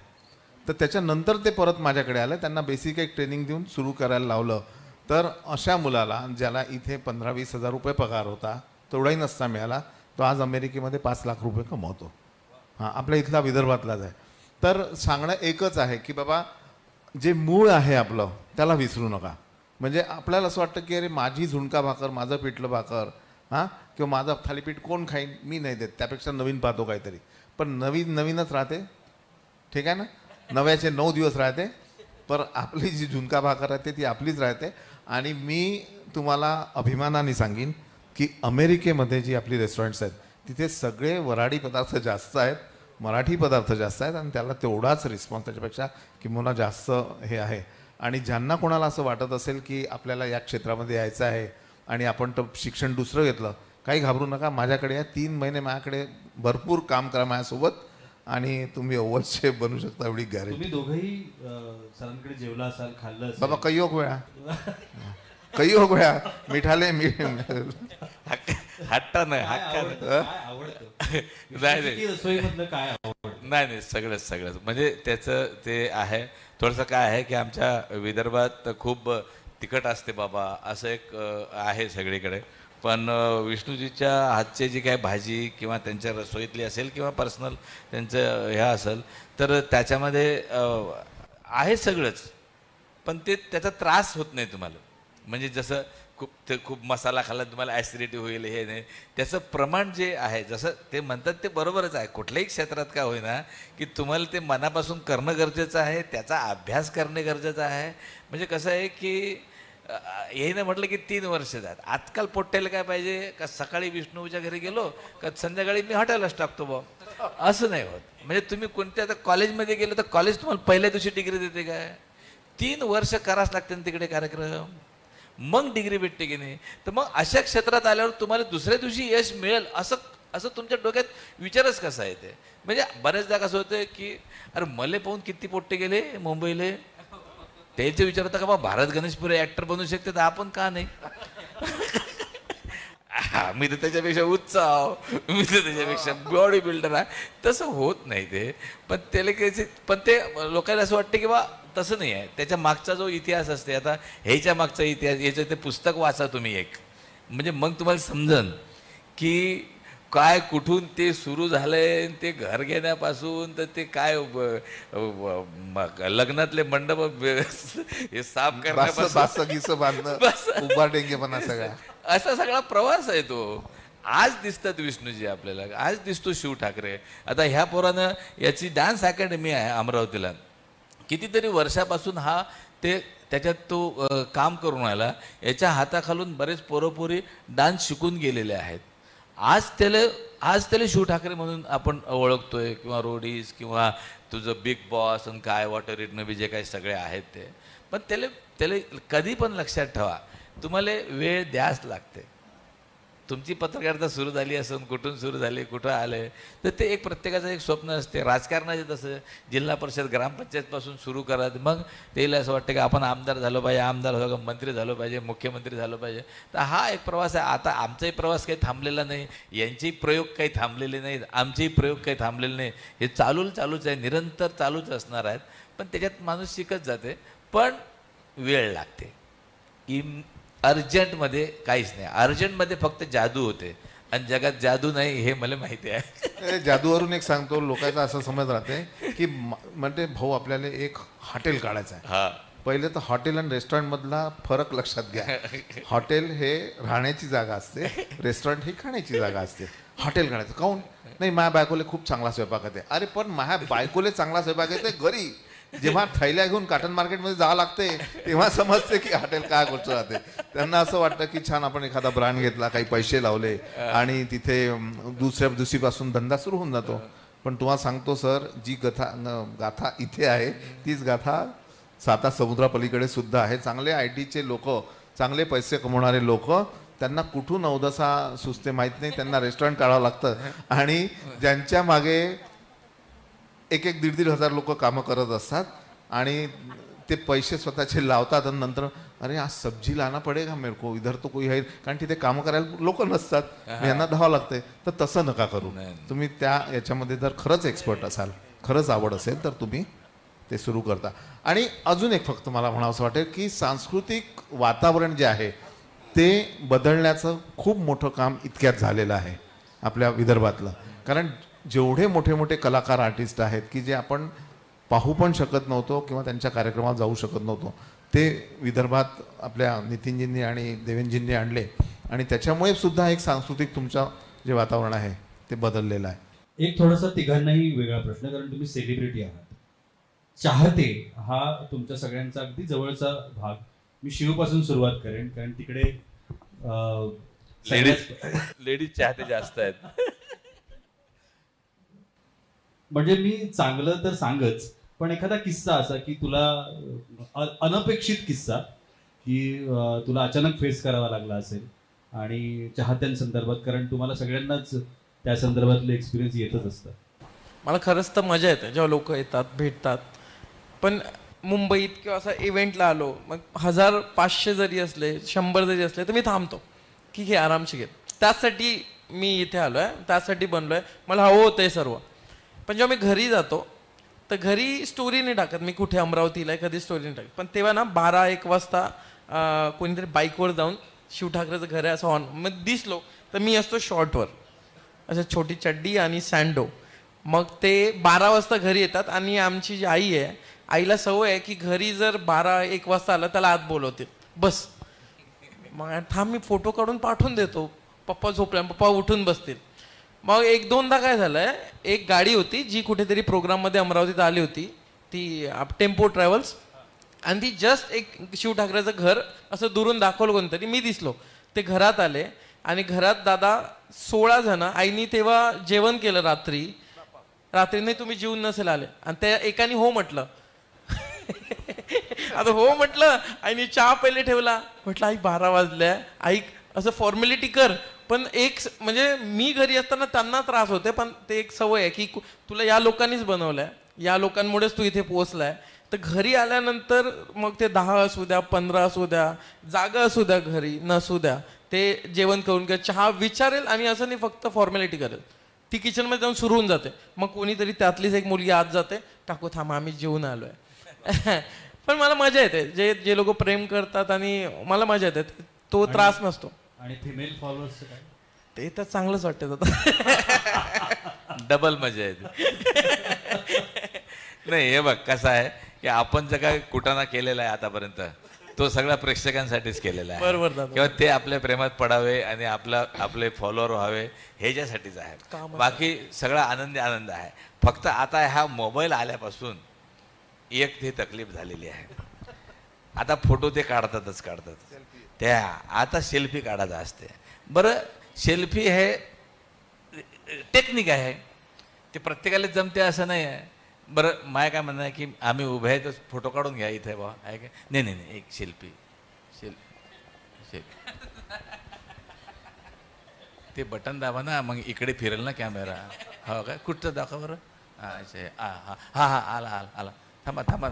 तर त्याच्यानंतर ते परत माझ्याकडे आले, त्यांना बेसिक एक ट्रेनिंग देऊन सुरू करायला लावलं. तर अशा मुलाला ज्याला इथे 15-20 हजार रुपये पगार होता तेवढाही नसता मिळाला, तो आज अमेरिकेमध्ये 5 लाख रुपये कमवतो. हां, आपल्या इथला विदर्भातलाच आहे. तर सांगणं एकच आहे की बाबा जे मूळ आहे आपलं त्याला विसरू नका. म्हणजे आपल्याला असं वाटतं की अरे माझी झुणका भाकर, माझं पिठलं भाकर, हां, किंवा माझं थालीपीठ कोण खाईन, मी नाही देत, त्यापेक्षा नवीन पाहतो काहीतरी. पण नवीनच राहते, ठीक आहे ना, नव्याचे 9 दिवस राहते. पर आपली जी झुणका भाकर राहते ती आपलीच राहते. आणि मी तुम्हाला अभिमानाने सांगेन की अमेरिकेमध्ये जी आपली रेस्टॉरंट्स आहेत तिथे सगळे वऱ्हाडी पदार्थ जास्त आहेत, मराठी पदार्थ जास्त आहेत आणि त्याला तेवढाच रिस्पॉन्स, त्याच्यापेक्षा किंवा जास्त हे आहे. आणि ज्यांना कोणाला असं वाटत असेल की आपल्याला या क्षेत्रामध्ये यायचं आहे आणि आपण तर शिक्षण दुसरं घेतलं, काही घाबरू नका. माझ्याकडे या 3 महिने माझ्याकडे भरपूर काम करा माझ्यासोबत आणि तुम्ही ओव्हर शेफ बनू शकता, एवढी गॅरंटी. तुम्ही दोघंही सरांकडे जेवला असाल, खाल्लं असेल. बाबा कईयोक वेळा कईयोक वेळा मिठाले मी हट्टा नाही, काय हक्का आवडतं? काय आवडतं? नाही. विश्वजित रसोईमधलं काय आवडतं? नाही सगळंच म्हणजे त्याचं ते आहे. थोडंसं काय आहे की आमच्या विदर्भात खूप तिखट असते बाबा, असं एक आहे सगळीकडे. पण विष्णूजीच्या हातची जी काय भाजी किंवा त्यांच्या रसोईतली असेल किंवा पर्सनल त्यांचं हे असेल तर त्याच्यामध्ये आहे सगळंच. पण ते त्याचा त्रास होत नाही तुम्हाला. म्हणजे जसं खूप मसाला खाल्ला तुम्हाला ॲसिडिटी होईल हे नाही, त्याचं प्रमाण जे आहे जसं ते म्हणतात ते बरोबरच आहे. कुठल्याही क्षेत्रात का होईना की तुम्हाला ते मनापासून करणं गरजेचं आहे, त्याचा अभ्यास करणे गरजेचं आहे. म्हणजे कसं आहे की हे नाही म्हटलं की 3 वर्ष जात. आजकाल पोट्ट्याला काय पाहिजे का सकाळी विष्णूच्या घरी गेलो का संध्याकाळी मी हॉटेलच टाकतो बा, असं नाही होत. म्हणजे तुम्ही कोणत्या आता कॉलेजमध्ये गेलो तर कॉलेज तुम्हाला पहिल्या दिवशी डिग्री देते काय? 3 वर्ष करावंच लागते ना तिकडे कार्यक्रम, मग डिग्री भेटते की नाही. तर मग अशा क्षेत्रात आल्यावर तुम्हाला दुसऱ्या दिवशी यश मिळेल असं तुमच्या डोक्यात विचारच कसा आहे ते. म्हणजे बऱ्याचदा कसं होतं की अरे मले पाहून किती पोट्टे गेले मुंबईले, त्याचे विचार होता का बा भारत गणेशपुरे ॲक्टर बनू शकते तर आपण का नाही. मी तर त्याच्यापेक्षा उच्च आहो, मी तर त्याच्यापेक्षा बॉडी बिल्डर आहे. तसं होत नाही ते. पण त्याला पण ते लोकांना असं वाटतं की बा तसं नाही आहे. त्याच्या मागचा जो इतिहास असते, आता ह्याच्या मागचा इतिहास, याचं ते पुस्तक वाचा तुम्ही एक, म्हणजे मग तुम्हाला समजन की काय कुठून ते सुरू झालंय. ते घर घेण्यापासून तर ते काय लग्नातले मंडप हे साफ करण्यापासून बांधणं सगळ्या असा सगळा प्रवास आहे तो. आज दिसतात विष्णूजी आपल्याला, आज दिसतो शिव ठाकरे. आता ह्या पोरानं याची डान्स अकॅडमी आहे अमरावतीला, कितीतरी वर्षापासून हा ते त्याच्यात तो काम करून आला. याच्या हाताखालून बरेच पोरपोरी डान्स शिकून गेलेले आहेत. आज त्याला शिव ठाकरे म्हणून आपण ओळखतोय, किंवा रोडीज किंवा तुझं बिग बॉस आणि काय वॉटर इट नबी जे काही सगळे आहेत ते. पण त्याला कधी पण लक्षात ठेवा, तुम्हाला वेळ द्यास लागते. तुमची पत्रकारिता सुरू झाली असून कुठून सुरू झाली, कुठं आले, तर ते एक प्रत्येकाचं एक स्वप्न असते. राजकारणाचे तसं जिल्हा परिषद ग्रामपंचायतपासून सुरू करत मग त्याला असं वाटतं की आपण आमदार झालो पाहिजे, आमदार झालो मंत्री झालो पाहिजे, मुख्यमंत्री झालो पाहिजे. तर हा एक प्रवास आहे. आता आमचाही प्रवास काही थांबलेला नाही, यांचेही प्रयोग काही थांबलेले नाहीत, आमचेही प्रयोग काही थांबलेले नाही. हे चालूच आहे, निरंतर चालूच असणार आहेत. पण त्याच्यात माणूस शिकत जाते, पण वेळ लागते. अर्जंटमध्ये काहीच नाही. अर्जंटमध्ये फक्त जादू होते आणि जगात जादू नाही हे मला माहिती आहे. जादूवरून एक सांगतो, लोकांचा असं समज राहते की म्हणजे भाऊ आपल्याला एक हॉटेल काढायचं आहे. हा, पहिले तर हॉटेल आणि रेस्टॉरंट मधला फरक लक्षात घ्या. हॉटेल हे राहण्याची जागा असते, रेस्टॉरंट ही खाण्याची जागा असते. हॉटेल काढायचं काऊन नाही, माझ्या बायकोले खूप चांगला स्वयंपाक येते. अरे पण माझ्या बायकोले चांगला स्वयंपाक येते घरी. जेव्हा थैल्या घेऊन कॉटन मार्केटमध्ये जावं लागते तेव्हा समजते की हॉटेल काय गोष्ट राहते. त्यांना असं वाटतं की छान आपण एखादा ब्रँड घेतला, काही पैसे लावले आणि तिथे दुसऱ्या दिवशीपासून धंदा सुरू होऊन जातो. पण तुम्हाला सांगतो सर, जी गाथा इथे आहे तीच गाथा 7 समुद्रापलीकडे सुद्धा आहे. चांगले IT चे लोक, चांगले पैसे कमवणारे लोक, त्यांना कुठून अवदसा सुचते माहीत नाही, त्यांना रेस्टॉरंट काढावं लागतं. आणि ज्यांच्या मागे 1,000-1,500 हजार लोक कामं करत असतात आणि ते पैसे स्वतःचे लावतात आणि नंतर अरे आज सब्जी लाना पडेगा मेरे को, इधर तो कोई है, कारण तिथे कामं करायला लोक नसतात, यांना धावावं लागते. तर तसं नका करू. तुम्ही त्या याच्यामध्ये जर खरंच एक्सपर्ट असाल, खरंच आवड असेल, तर तुम्ही ते सुरू करता. आणि अजून एक फक्त मला म्हणावंसं वाटेल की सांस्कृतिक वातावरण जे आहे ते बदलण्याचं खूप मोठं काम इतक्यात झालेलं आहे आपल्या विदर्भातलं. कारण जेवढे मोठे मोठे कलाकार, आर्टिस्ट आहेत की जे आपण पाहू पण शकत नव्हतो किंवा त्यांच्या कार्यक्रमात जाऊ शकत नव्हतो, ते विदर्भात आपल्या नितीनजींनी आणि देवेंजींनी आणले. आणि त्याच्यामुळे सुद्धा एक सांस्कृतिक तुमचं जे वातावरण आहे ते बदललेलं आहे. एक थोडासा तिघांनाही वेगळा प्रश्न, कारण तुम्ही सेलिब्रिटी आहात. चाहते हा तुमच्या सगळ्यांचा अगदी जवळचा भाग. मी शिवपासून सुरुवात करेन, कारण तिकडे लेडीज चाहते जास्त आहेत. म्हणजे मी चांगलं तर सांगच, पण एखादा किस्सा असा की तुला अनपेक्षित किस्सा की तुला अचानक फेस करावा लागला असेल आणि चाहत्यांसंदर्भात, कारण तुम्हाला सगळ्यांनाच त्या संदर्भातले एक्सपिरियन्स येतच असतात. मला खरंच तर मजा येते जेव्हा लोक येतात भेटतात. पण मुंबईत किंवा असा इव्हेंटला आलो, मग 1500 जरी असले 100 जरी असले तर मी थांबतो की हे आरामशी घेत. त्यासाठी मी इथे आलो आहे, त्यासाठी बनलो आहे, मला हवं होतं हे सर्व. पण जेव्हा मी घरी जातो तर घरी स्टोरी नाही टाकत मी कुठे अमरावतीला आहे, कधी स्टोरी नाही टाकत. पण तेव्हा ना 12-1 वाजता कोणीतरी बाईकवर जाऊन शिव ठाकरेचं घर आहे असं ऑन मग दिसलो तर मी असतो शॉर्टवर, असं छोटी चड्डी आणि सँडो. मग ते 12 वाजता घरी येतात आणि आमची जी आई आहे, आईला सवय आहे की घरी जर 12-1 वाजता आलं त्याला आत बोलवते, बस. मग थांब मी फोटो काढून पाठवून देतो, पप्पा झोपल्या, पप्पा उठून बसतील. मग 1-2दा काय झालंय, एक गाडी होती जी कुठेतरी प्रोग्राममध्ये अमरावतीत आली होती, ती टेम्पो ट्रॅव्हल्स, आणि ती जस्ट एक शिव ठाकरेचं घर असं दुरून दाखवलं कोणतरी, मी दिसलो. ते घरात आले आणि घरात दादा 16 जण, आईनी तेव्हा जेवण केलं रात्री नाही तुम्ही जीवन नसेल आले, आणि त्या एकाने हो म्हटलं. आता हो म्हटलं, आईने चहा पहिले ठेवला, म्हटलं आई 12 वाजल्या, आई असं फॉर्मॅलिटी कर. पण एक म्हणजे मी घरी असताना त्यांना त्रास होते, पण ते एक सवय आहे की तुला या लोकांनीच बनवलंय, या लोकांमुळेच तू इथे पोहोचलाय. तर घरी आल्यानंतर मग ते 10 असू द्या, 15 असू द्या, जागा असू द्या, घरी नसू द्या, ते जेवण करून किंवा चहा विचारेल आणि असं नाही फक्त फॉर्मॅलिटी करेल. ती किचनमध्ये जाऊन सुरू होऊन जाते. मग कोणीतरी त्यातलीच एक मुलगी आत जाते, टाकू थांबा आम्ही जेवून आलोय. पण मला मजा येते, जे लोक प्रेम करतात आणि मला मजा येते, तो त्रास नसतो. आणि फिमेल फॉलोअर्स काय, ते तर चांगलंच वाटतं आता. डबल मजा येते. नाही, हे बघ कसं आहे की आपण जे काय कुटाणा केलेला आहे आतापर्यंत, तो सगळ्या प्रेक्षकांसाठीच केलेला आहे. बरोबर दादा. किंवा ते आपल्या प्रेमात पडावे आणि आपले फॉलोअर व्हावे ह्याच्यासाठीच आहे. बाकी सगळा आनंद आहे. फक्त आता हा मोबाईल आल्यापासून एक ते तकलीफ झालेली आहे. आता फोटो ते काढतातच त्या आता सेल्फी काढायचा असते. बरं, सेल्फी हे टेक्निक आहे, ते प्रत्येकाला जमते असं नाही आहे. बरं, माय काय म्हणणं आहे की आम्ही उभे आहे तर फोटो काढून घ्या इथे बा, आहे का? नाही, एक सेल्फी ते बटन दाबा ना, मग इकडे फिरेल ना कॅमेरा. हो काय, कुठचं दाखवा बरं. हा आला. थांबा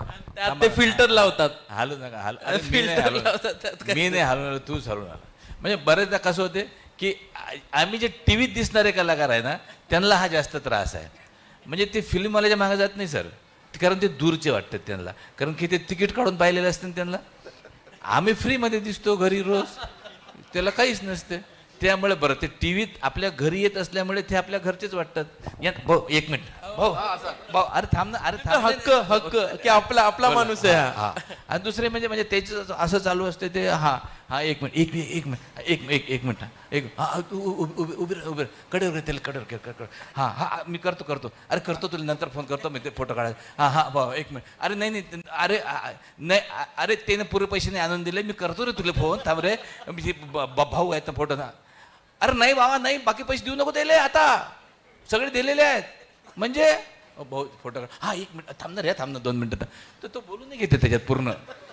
ते फिल्टर लावतात. हालू नका, मी फिल्टर नाही हलवणार, तूच हलवून आला. म्हणजे बरेचदा कसं होते की आम्ही जे टीव्हीत दिसणारे कलाकार आहे ना, त्यांना हा जास्त त्रास आहे. म्हणजे ते फिल्मवाल्याच्या मागे जात नाही सर, कारण ते दूरचे वाटतात त्यांना, कारण की ते तिकीट काढून पाहिलेले असते ना त्यांना. आम्ही फ्रीमध्ये दिसतो घरी रोज, त्याला काहीच नसते. त्यामुळे बरं, ते टीव्हीत आपल्या घरी येत असल्यामुळे ते आपल्या घरचेच वाटतात. भाऊ 1 मिनिट, भाऊ अरे थांब ना, हक्क की आपला माणूस आहे हा. आणि दुसरे म्हणजे त्याचं असं चालू असते ते. हा 1 मिनिट उभे कडेवर त्याला कडेवर हा मी करतो अरे करतो, तुला नंतर फोन करतो मी, ते फोटो काढायला. हा भाऊ 1 मिनिट. अरे नाही नाही अरे त्याने पुरे पैसे नाही आणून दिले, मी करतो रे तुला फोन, थांब रे, भाऊ आहेत ना फोटो ना. अरे नाही बाबा नाही, बाकी पैसे देऊ नको, दिले आता सगळे दिलेले आहेत. म्हणजे भाऊ फोटो काढ, हा 1 मिनिट थांबणार रे, थांबणार 2 मिनिटं. तर तो बोलून नाही घेते त्याच्यात पूर्ण,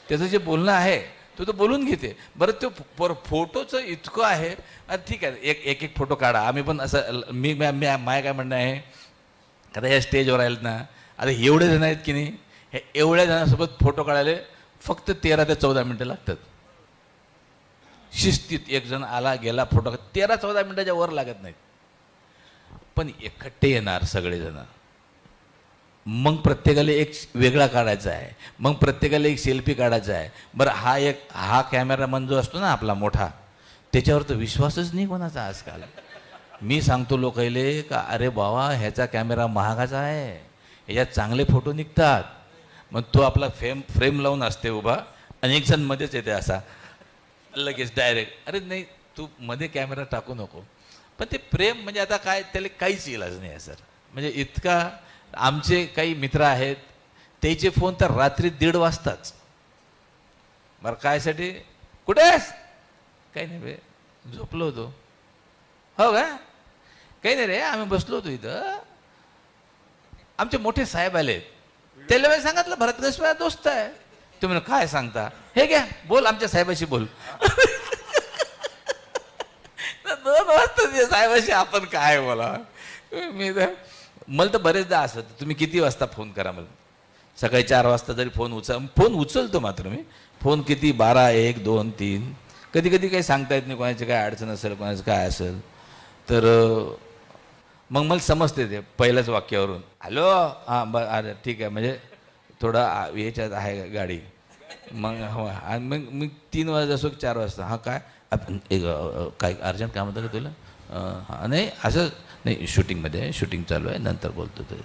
त्याचं जे बोलणं आहे तो बोलून घेते. बरं, तो फोटोचं इतकं आहे. ठीक आहे, एक फोटो काढा. आम्ही पण असं माय काय म्हणणं आहे, आता या स्टेजवर आहेत ना, आता एवढे जण आहेत की नाही, हे एवढ्या जणांसोबत फोटो काढायला फक्त 13 ते 14 मिनटं लागतात. शिस्तीत एक जण आला गेला फोटो 13-14 मिनिटाच्या वर लागत नाहीत. पण एकट्टे येणार सगळेजण, मग प्रत्येकाला एक वेगळा काढायचा आहे, मग प्रत्येकाला एक सेल्फी काढायचा आहे. बरं, हा कॅमेरामन जो असतो ना आपला मोठा, त्याच्यावर तर विश्वासच नाही कोणाचा आजकाल. मी सांगतो लोकायले का अरे बाबा ह्याचा कॅमेरा महागाचा आहे, ह्याच्यात चांगले फोटो निघतात. मग तो आपला फ्रेम लावून असते उभा, अनेक जण मध्येच येते असा लगेच डायरेक्ट. अरे नाही, तू मध्ये कॅमेरा टाकू नको. पण ते प्रेम म्हणजे आता काय, त्याला काहीच इलाज नाही आहे सर. म्हणजे इतका, आमचे काही मित्र आहेत त्याचे फोन तर रात्री 1:30 वाजताच. बरं कायसाठी, कुठे आहेस? काही नाही बे, झोपलो होतो. हो का? काही नाही रे, आम्ही बसलो होतो इथं. आमचे मोठे साहेब आले. त्याला मी सांगितलं भरतगस माझा दोस्त आहे. तुम्ही काय सांगता, हे घ्या बोल आमच्या साहेबाशी बोल. 2 वाजता साहेबाशी आपण काय बोला. मला तर बरेचदा असं तुम्ही किती वाजता फोन करा मला. सकाळी 4 वाजता जरी फोन उचलतो मात्र मी. फोन किती 12, 1, 2, 3. कधी कधी काही सांगता येत नाही, कोणाची काय अडचण असेल, कोणाचं काय असेल. तर मग मला समजते ते पहिल्याच वाक्यावरून. हॅलो, हां अरे ठीक आहे, म्हणजे थोडा याच्यात आहे गाडी. मग हो, आणि मग मी 3 वाजता असो 4 वाजता, हां काय एक काय अर्जंट काम होतं का तुला? हां नाही असं नाही, शूटिंगमध्ये शूटिंग चालू आहे, नंतर बोलतो. तर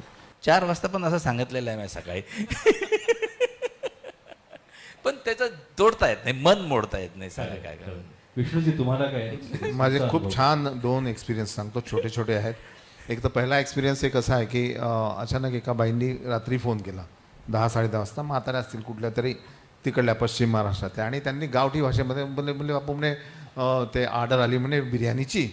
4 वाजता पण असं सांगितलेलं आहे मी सकाळी. पण त्याचं तोडता येत नाही, मन मोडता येत नाही. सांगा काय करा. विष्णूजी तुम्हाला काय? माझे खूप छान 2 एक्सपिरियन्स सांगतो, छोटे छोटे आहेत. एक तर पहिला एक्सपिरियन्स एक असा आहे की अचानक एका बाईंनी रात्री फोन केला 10-10:30 वाजता. म्हाताऱ्या असतील कुठल्या तरी तिकडल्या पश्चिम महाराष्ट्रातल्या, आणि त्यांनी गावठी भाषेमध्ये बोलले बापू म्हणे ते ऑर्डर आली म्हणे बिर्याणीची,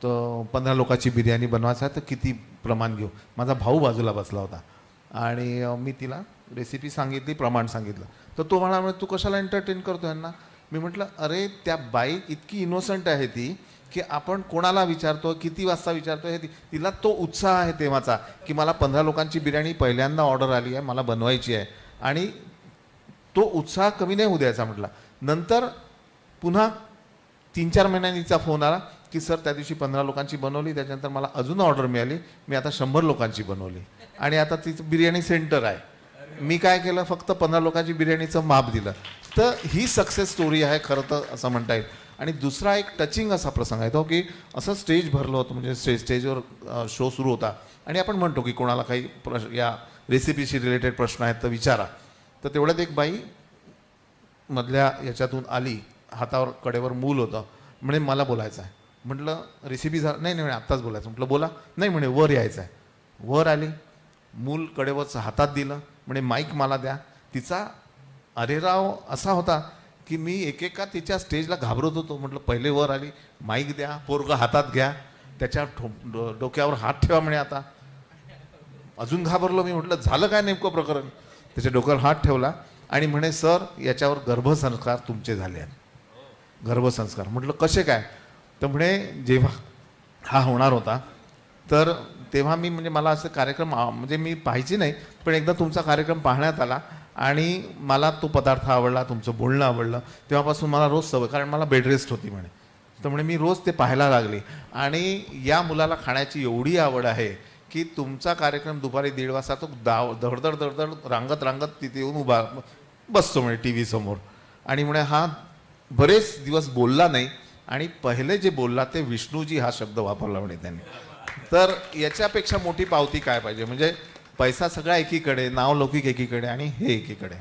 तर 15 लोकांची बिर्याणी बनवायचं आहे, तर किती प्रमाण घेऊ. माझा भाऊ बाजूला बसला होता आणि मी तिला रेसिपी सांगितली, प्रमाण सांगितलं. तर तो म्हणाला तू कशाला एंटरटेन करतो यांना. मी म्हटलं अरे त्या बाई इतकी इनोसंट आहे ती की आपण कोणाला विचारतो, किती वाजता विचारतो, हे तिला तो उत्साह आहे तेव्हाचा की मला 15 लोकांची बिर्याणी पहिल्यांदा ऑर्डर आली आहे, मला बनवायची आहे. आणि तो उत्साह कमी नाही होऊ द्यायचा म्हटला. नंतर पुन्हा 3-4 महिन्यांनीचा फोन आला की सर त्या दिवशी 15 लोकांची बनवली, त्याच्यानंतर मला अजून ऑर्डर मिळाली, मी आता 100 लोकांची बनवली आणि आता तिचं बिर्याणी सेंटर आहे. मी काय केलं, फक्त 15 लोकांची बिर्याणीचं माप दिलं. तर ही सक्सेस स्टोरी आहे खरं तर असं म्हणता येईल. आणि दुसरा एक टचिंग असा प्रसंग आहे तो की असं स्टेज भरलं होतं, म्हणजे स्टेजवर शो सुरू होता आणि आपण म्हणतो की कोणाला काही या रेसिपीशी रिलेटेड प्रश्न आहेत तर विचारा. तर तेवढ्यात एक बाई मधल्या याच्यातून आली, हातावर कडेवर मूल होतं, म्हणे मला बोलायचं आहे. म्हटलं रेसिपी नाही नाही म्हणे आत्ताच बोलायचं. म्हटलं बोला. नाही म्हणे वर यायचं आहे. वर आली, मूल कडेवरचं हातात दिलं, म्हणे माईक मला द्या. तिचा अरेराव असा होता की मी एकेका तिच्या स्टेजला घाबरत होतो. म्हटलं पहिले वर आली, माईक द्या, पोरगं हातात घ्या, त्याच्या डोक्यावर हात ठेवा म्हणे. आता अजून घाबरलो मी. म्हटलं झालं काय नेमकं प्रकरण. त्याच्या डोक्यावर हात ठेवला आणि म्हणे सर याच्यावर गर्भसंस्कार तुमचे झाले आहेत. गर्भसंस्कार. म्हटलं कसे काय. तर म्हणे जेव्हा हा होणार होता तर तेव्हा मी म्हणजे मला असं कार्यक्रम म्हणजे मी पाहायची नाही, पण एकदा तुमचा कार्यक्रम पाहण्यात आला आणि मला तो पदार्थ आवडला, तुमचं बोलणं आवडलं. तेव्हापासून मला रोज सवय, कारण मला बेड रेस्ट होती म्हणे. तर म्हणे मी रोज ते पाहायला लागली आणि या मुलाला खाण्याची एवढी आवड आहे की तुमचा कार्यक्रम दुपारी 1:30 वाजता तो धडधड धडधड रांगत रांगत तिथे येऊन उभा बसतो म्हणे टी व्ही समोर. आणि म्हणे हा बरेच दिवस बोलला नाही आणि पहिले जे बोलला ते विष्णूजी हा शब्द वापरला म्हणे त्यांनी. तर याच्यापेक्षा मोठी पावती काय पाहिजे. म्हणजे पैसा सगळा एकीकडे, नावलौकिक एकीकडे आणि हे एकीकडे.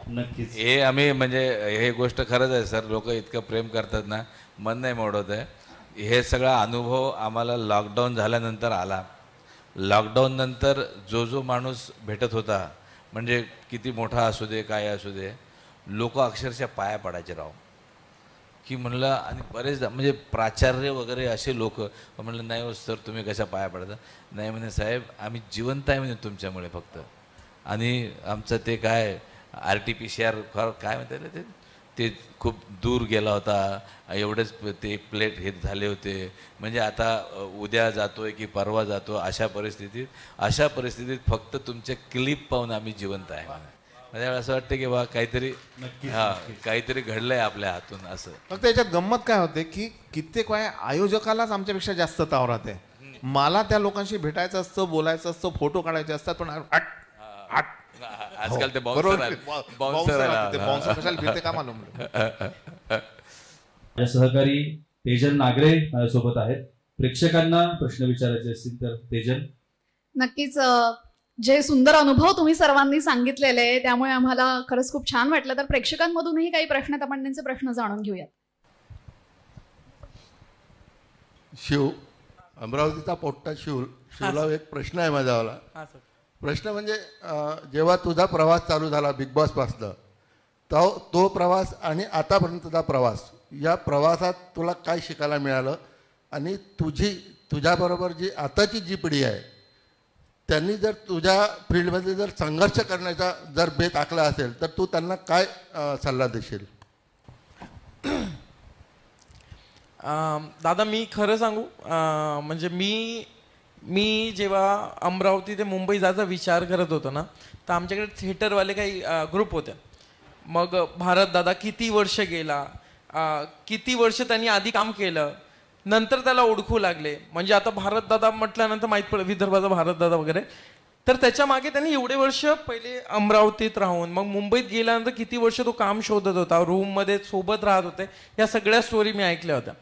नक्कीच हे आम्ही म्हणजे हे गोष्ट खरंच आहे सर, लोक इतकं प्रेम करतात ना, मन नाही मोडत आहे. हे सगळा अनुभव आम्हाला लॉकडाऊन झाल्यानंतर आला. लॉकडाऊन नंतर जो माणूस भेटत होता, म्हणजे किती मोठा असू दे काय असू दे, लोक अक्षरशः पाया पडायचे राव की म्हणलं. आणि बरेचदा म्हणजे प्राचार्य वगैरे असे लोक म्हणलं नाही हो सर तुम्ही कशा पाया पडता. नाही म्हणे साहेब आम्ही जिवंत आहे म्हणे तुमच्यामुळे फक्त. आणि आमचं ते काय RT-PCR काय म्हणतात ते खूप दूर गेला होता, एवढेच ते प्लेट हे झाले होते. म्हणजे आता उद्या जातोय की परवा जातो अशा परिस्थितीत फक्त तुमचे क्लिप पाहून आम्ही जिवंत आहे. म्हणजे असं वाटतं की बा काहीतरी काहीतरी घडलंय आपल्या हातून असं. फक्त याच्यात गंमत काय होते की कित्येक वेळा आयोजकालाच आमच्यापेक्षा जास्त ताव राहते. मला त्या लोकांशी भेटायचं असतं, बोलायचं असतं, फोटो काढायचे असतात, पण आजकाल ते बाउन्सर कशाला फिरते का मालूम. माझ्या सहकारी तेजल नागरे माझ्यासोबत आहेत. प्रेक्षकांना प्रश्न विचारायचे असतील तर तेजल. नक्कीच जे सुंदर अनुभव तुम्ही सर्वांनी सांगितलेले त्यामुळे आम्हाला खरंच खूप छान वाटलं. तर प्रेक्षकांमधूनही काही प्रश्न आहेत, आपण त्यांचे प्रश्न जाणून घेऊयात. शिव, अमरावतीचा पोट्टा शिवला एक प्रश्न आहे माझावाला. प्रश्न म्हणजे जेव्हा तुझा प्रवास चालू झाला बिग बॉसपासनं, तो प्रवास आणि आतापर्यंतचा प्रवास, या प्रवासात तुला काय शिकायला मिळालं आणि तुझ्याबरोबर जी आताची जी पिढी आहे त्यांनी जर तुझ्या फील्डमध्ये जर संघर्ष करण्याचा जर बेत आखला असेल तर तू त्यांना काय सल्ला देशील? दादा मी खरं सांगू, म्हणजे मी जेव्हा अमरावती ते मुंबई जायचा विचार करत होतो ना, तर आमच्याकडे थिएटरवाले काही ग्रुप होते. मग भारत दादा किती वर्ष गेला, किती वर्ष त्यांनी आधी काम केलं, नंतर त्याला ओळखू लागले. म्हणजे आता भारत दादा म्हटल्यानंतर माहीत पडलं विदर्भाचा भारत दादा वगैरे. तर त्याच्या मागे त्यांनी एवढे वर्ष पहिले अमरावतीत राहून मग मुंबईत गेल्यानंतर किती वर्ष तो काम शोधत होता, रूममध्ये सोबत राहत होते, या सगळ्या स्टोरी मी ऐकल्या होत्या.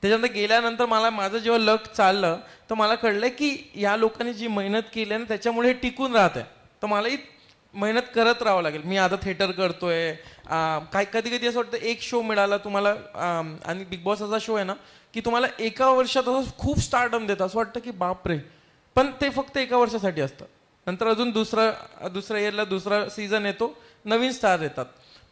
त्याच्यानंतर गेल्यानंतर माझं जेव्हा लक चाललं तर मला कळलं की या लोकांनी जी मेहनत केली आहे ना त्याच्यामुळे हे टिकून राहत आहे. तर मलाही मेहनत करत राहावं लागेल. मी आता थिएटर करतोय, कधी कधी असं वाटतं एक शो मिळाला तुम्हाला, आणि बिग बॉस असा शो आहे ना की तुम्हाला एका वर्षात असं खूप स्टार्टअप देतं, असं वाटतं की बापरे, पण ते फक्त एका वर्षासाठी असतं. नंतर अजून दुसऱ्या इयरला दुसरा सीझन येतो, नवीन स्टार येतात.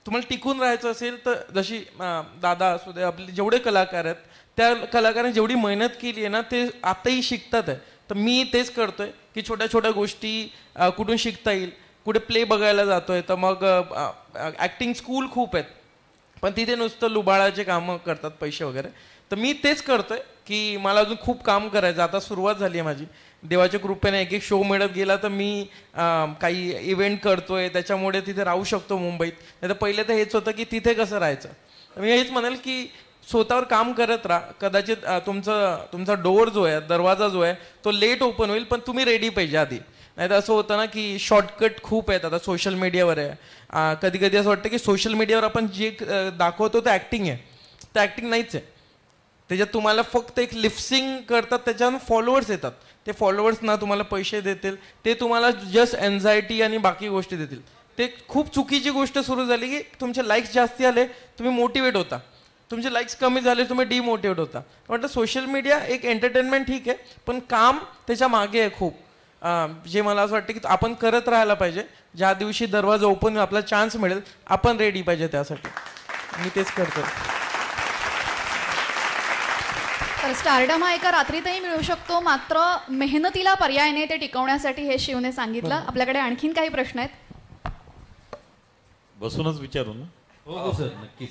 तुम्हाला टिकून राहायचं असेल तर जशी दादा असू दे, आपले जेवढे कलाकार आहेत त्या कलाकारांनी जेवढी मेहनत केली आहे ना ते आताही शिकतात आहे. तर मी तेच करतोय की छोट्या छोट्या गोष्टी कुठून शिकता येईल. कुठे प्ले बघायला जातोय तर मग ॲक्टिंग स्कूल खूप आहेत, पण तिथे नुसतं लुबाळाचे कामं करतात पैसे वगैरे. तर मी तेच करतोय की मला अजून खूप काम करायचं. आता सुरुवात झाली आहे माझी, देवाच्या कृपेने एक एक शो मिळत गेला तर मी काही इव्हेंट करतोय, त्याच्यामुळे तिथे राहू शकतो मुंबईत. नाही तर पहिले तर हेच होतं की तिथे कसं राहायचं. मी हेच म्हणेल की स्वतःवर काम करत राहा. कदाचित तुमचा डोअर जो आहे, दरवाजा जो आहे तो लेट ओपन होईल, पण तुम्ही रेडी पाहिजे आधी. नाही तर असं होतं ना की शॉर्टकट खूप आहेत. आता सोशल मीडियावर आहे, कधी कधी असं वाटतं की सोशल मीडियावर आपण जे दाखवतो ते ॲक्टिंग आहे, तर ॲक्टिंग नाहीच आहे. त्याच्यात तुम्हाला फक्त एक लिपसिंग करतात, त्याच्यावर फॉलोअर्स येतात. ते फॉलोअर्स ना तुम्हाला पैसे देतील, ते तुम्हाला जस्ट एन्झायटी आणि बाकी गोष्टी देतील. ते खूप चुकीची गोष्ट सुरू झाली की तुमचे लाईक्स जास्ती आले तुम्ही मोटिवेट होता, तुमचे लाईक्स कमी झाले तुम्ही डिमोटिवेट होता. म्हटलं सोशल मीडिया एक एंटरटेनमेंट ठीक आहे, पण काम त्याच्या मागे आहे खूप. जे मला असं वाटतं की आपण करत राहायला पाहिजे. ज्या दिवशी दरवाजा ओपन आपला चान्स मिळेल आपण रेडी पाहिजे त्यासाठी. मी तेच करतो. तर स्टारडम हा एका रात्रीतही मिळू शकतो, मात्र मेहनतीला पर्याय नाही ते टिकवण्यासाठी, हे शिवने सांगितलं. आपल्याकडे आणखीन काही प्रश्न आहेत. बसूनच विचारू ना? हो सर, नक्कीच.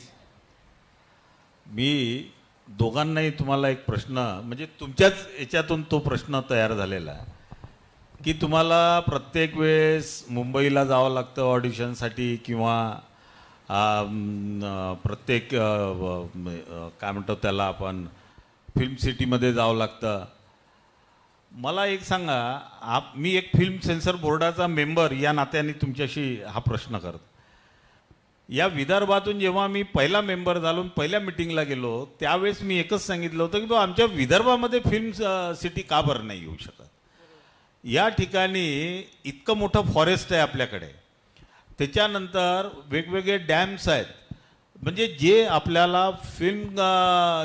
मी दोघांनाही तुम्हाला एक प्रश्न, म्हणजे तुमच्याच याच्यातून तो प्रश्न तयार झालेला आहे की तुम्हाला प्रत्येक वेळेस मुंबईला जावं लागतं ऑडिशनसाठी किंवा प्रत्येक काय म्हणतो त्याला आपण फिल्म सिटीमध्ये जावं लागतं. मला एक सांगा, मी एक फिल्म सेन्सर बोर्डाचा मेंबर या नात्याने तुमच्याशी हा प्रश्न करतो. या विदर्भातून जेव्हा मी पहिला मेंबर झालो, पहिल्या मिटिंगला गेलो, त्यावेळेस मी एकच सांगितलं होतं की तो आमच्या विदर्भामध्ये फिल्म सिटी का बरं नाही येऊ शकत. या ठिकाणी इतकं मोठं फॉरेस्ट आहे आपल्याकडे, त्याच्यानंतर वेगवेगळे डॅम्स आहेत, म्हणजे जे आपल्याला फिल्म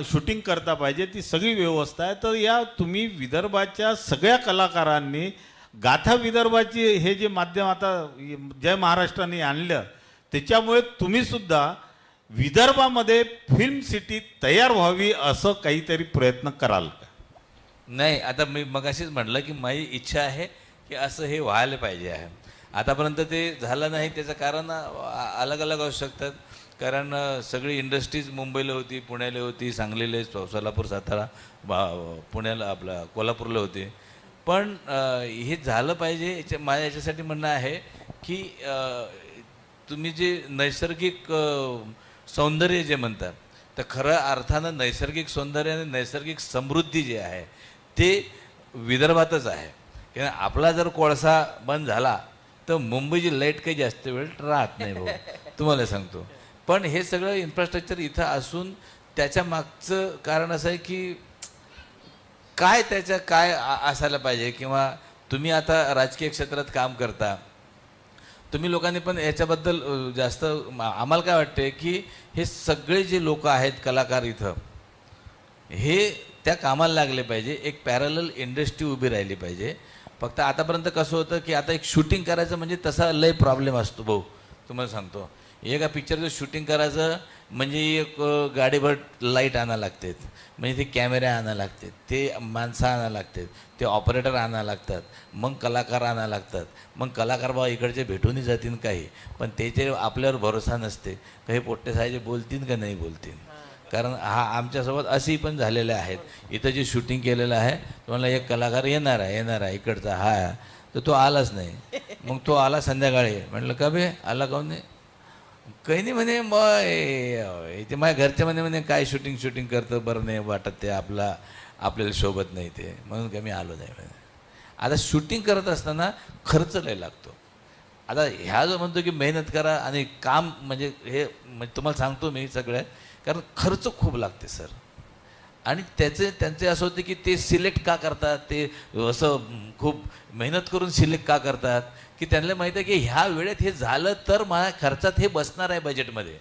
शूटिंग करता पाहिजे ती सगळी व्यवस्था आहे. तर या तुम्ही विदर्भाच्या सगळ्या कलाकारांनी गाथा विदर्भाची हे जे माध्यम आता जय महाराष्ट्राने आणलं, त्याच्यामुळे तुम्ही सुद्धा विदर्भामध्ये फिल्म सिटी तयार व्हावी असं काहीतरी प्रयत्न कराल का? नाही, आता मी मगाशीच म्हटलं की माझी इच्छा आहे की असं हे व्हायला पाहिजे आहे. आतापर्यंत ते झालं नाही. त्याचं कारण अलग अलग असू शकतात. कारण सगळी इंडस्ट्रीज मुंबईला होती, पुण्याला होती, सांगलीला, सोलापूर, सातारा, पुण्याला, आपला कोल्हापूरला होती. पण हे झालं पाहिजे. माझ्या याच्यासाठी म्हणणं आहे की तुम्ही जे नैसर्गिक सौंदर्य जे म्हणतात, तर खरं अर्थानं नैसर्गिक सौंदर्य आणि नैसर्गिक समृद्धी जे आहे ते विदर्भातच आहे. कारण आपला जर कोळसा बंद झाला तर मुंबईची लाईट काही जास्त वेळ राहत नाही भाऊ, तुम्हाला सांगतो. पण हे सगळं इन्फ्रास्ट्रक्चर इथं असून त्याच्या मागचं कारण असं आहे की काय असायला पाहिजे. किंवा तुम्ही आता राजकीय क्षेत्रात काम करता, तुम्ही लोकांनी पण याच्याबद्दल जास्त, आम्हाला काय वाटते की हे सगळे जे लोक आहेत कलाकार इथं, हे त्या कामाला लागले पाहिजे. एक पॅरलल इंडस्ट्री उभी राहिली पाहिजे. फक्त आतापर्यंत कसं होतं की आता एक शूटिंग करायचं म्हणजे तसा लय प्रॉब्लेम असतो भाऊ, तुम्हाला सांगतो. एका पिक्चरचं शूटिंग करायचं म्हणजे एक गाडीभर लाईट आणायला लागतात, म्हणजे ते कॅमेरे आणायला लागतात, ते माणसं आणायला लागतात, ते ऑपरेटर आणायला लागतात, मग कलाकार आणायला लागतात, मग कलाकार बा इकडचे भेटूनही जातील काही, पण त्याचे आपल्यावर भरोसा नसते काही पोट्टे साहेब बोलतील का नाही बोलतील. कारण आमच्यासोबत असेही पण झालेले आहेत. इथं जे शूटिंग केलेलं आहे तुम्हाला एक कलाकार येणार आहे इकडचा हा, तर तो आलाच नाही. मग तो आला संध्याकाळी, म्हटलं का बे आला काहून नाही, काही नाही म्हणे, मग इथे माझ्या घरच्या म्हणे काय शूटिंग करतं, बरं नाही वाटत ते आपल्याला शोभत नाही ते, म्हणून का मी आलो नाही म्हणे. आता शूटिंग करत असताना खर्च लय लागतो. आता ह्या जो म्हणतो की मेहनत करा आणि काम म्हणजे हे म्हणजे तुम्हाला सांगतो मी सगळं, कारण खर्च खूप लागते सर. आणि त्यांचे असं होते की ते सिलेक्ट का करतात, ते असं खूप मेहनत करून सिलेक्ट का करतात की त्यांना माहिती आहे की ह्या वेळेत हे झालं तर माझ्या खर्चात हे बसणार आहे बजेटमध्ये.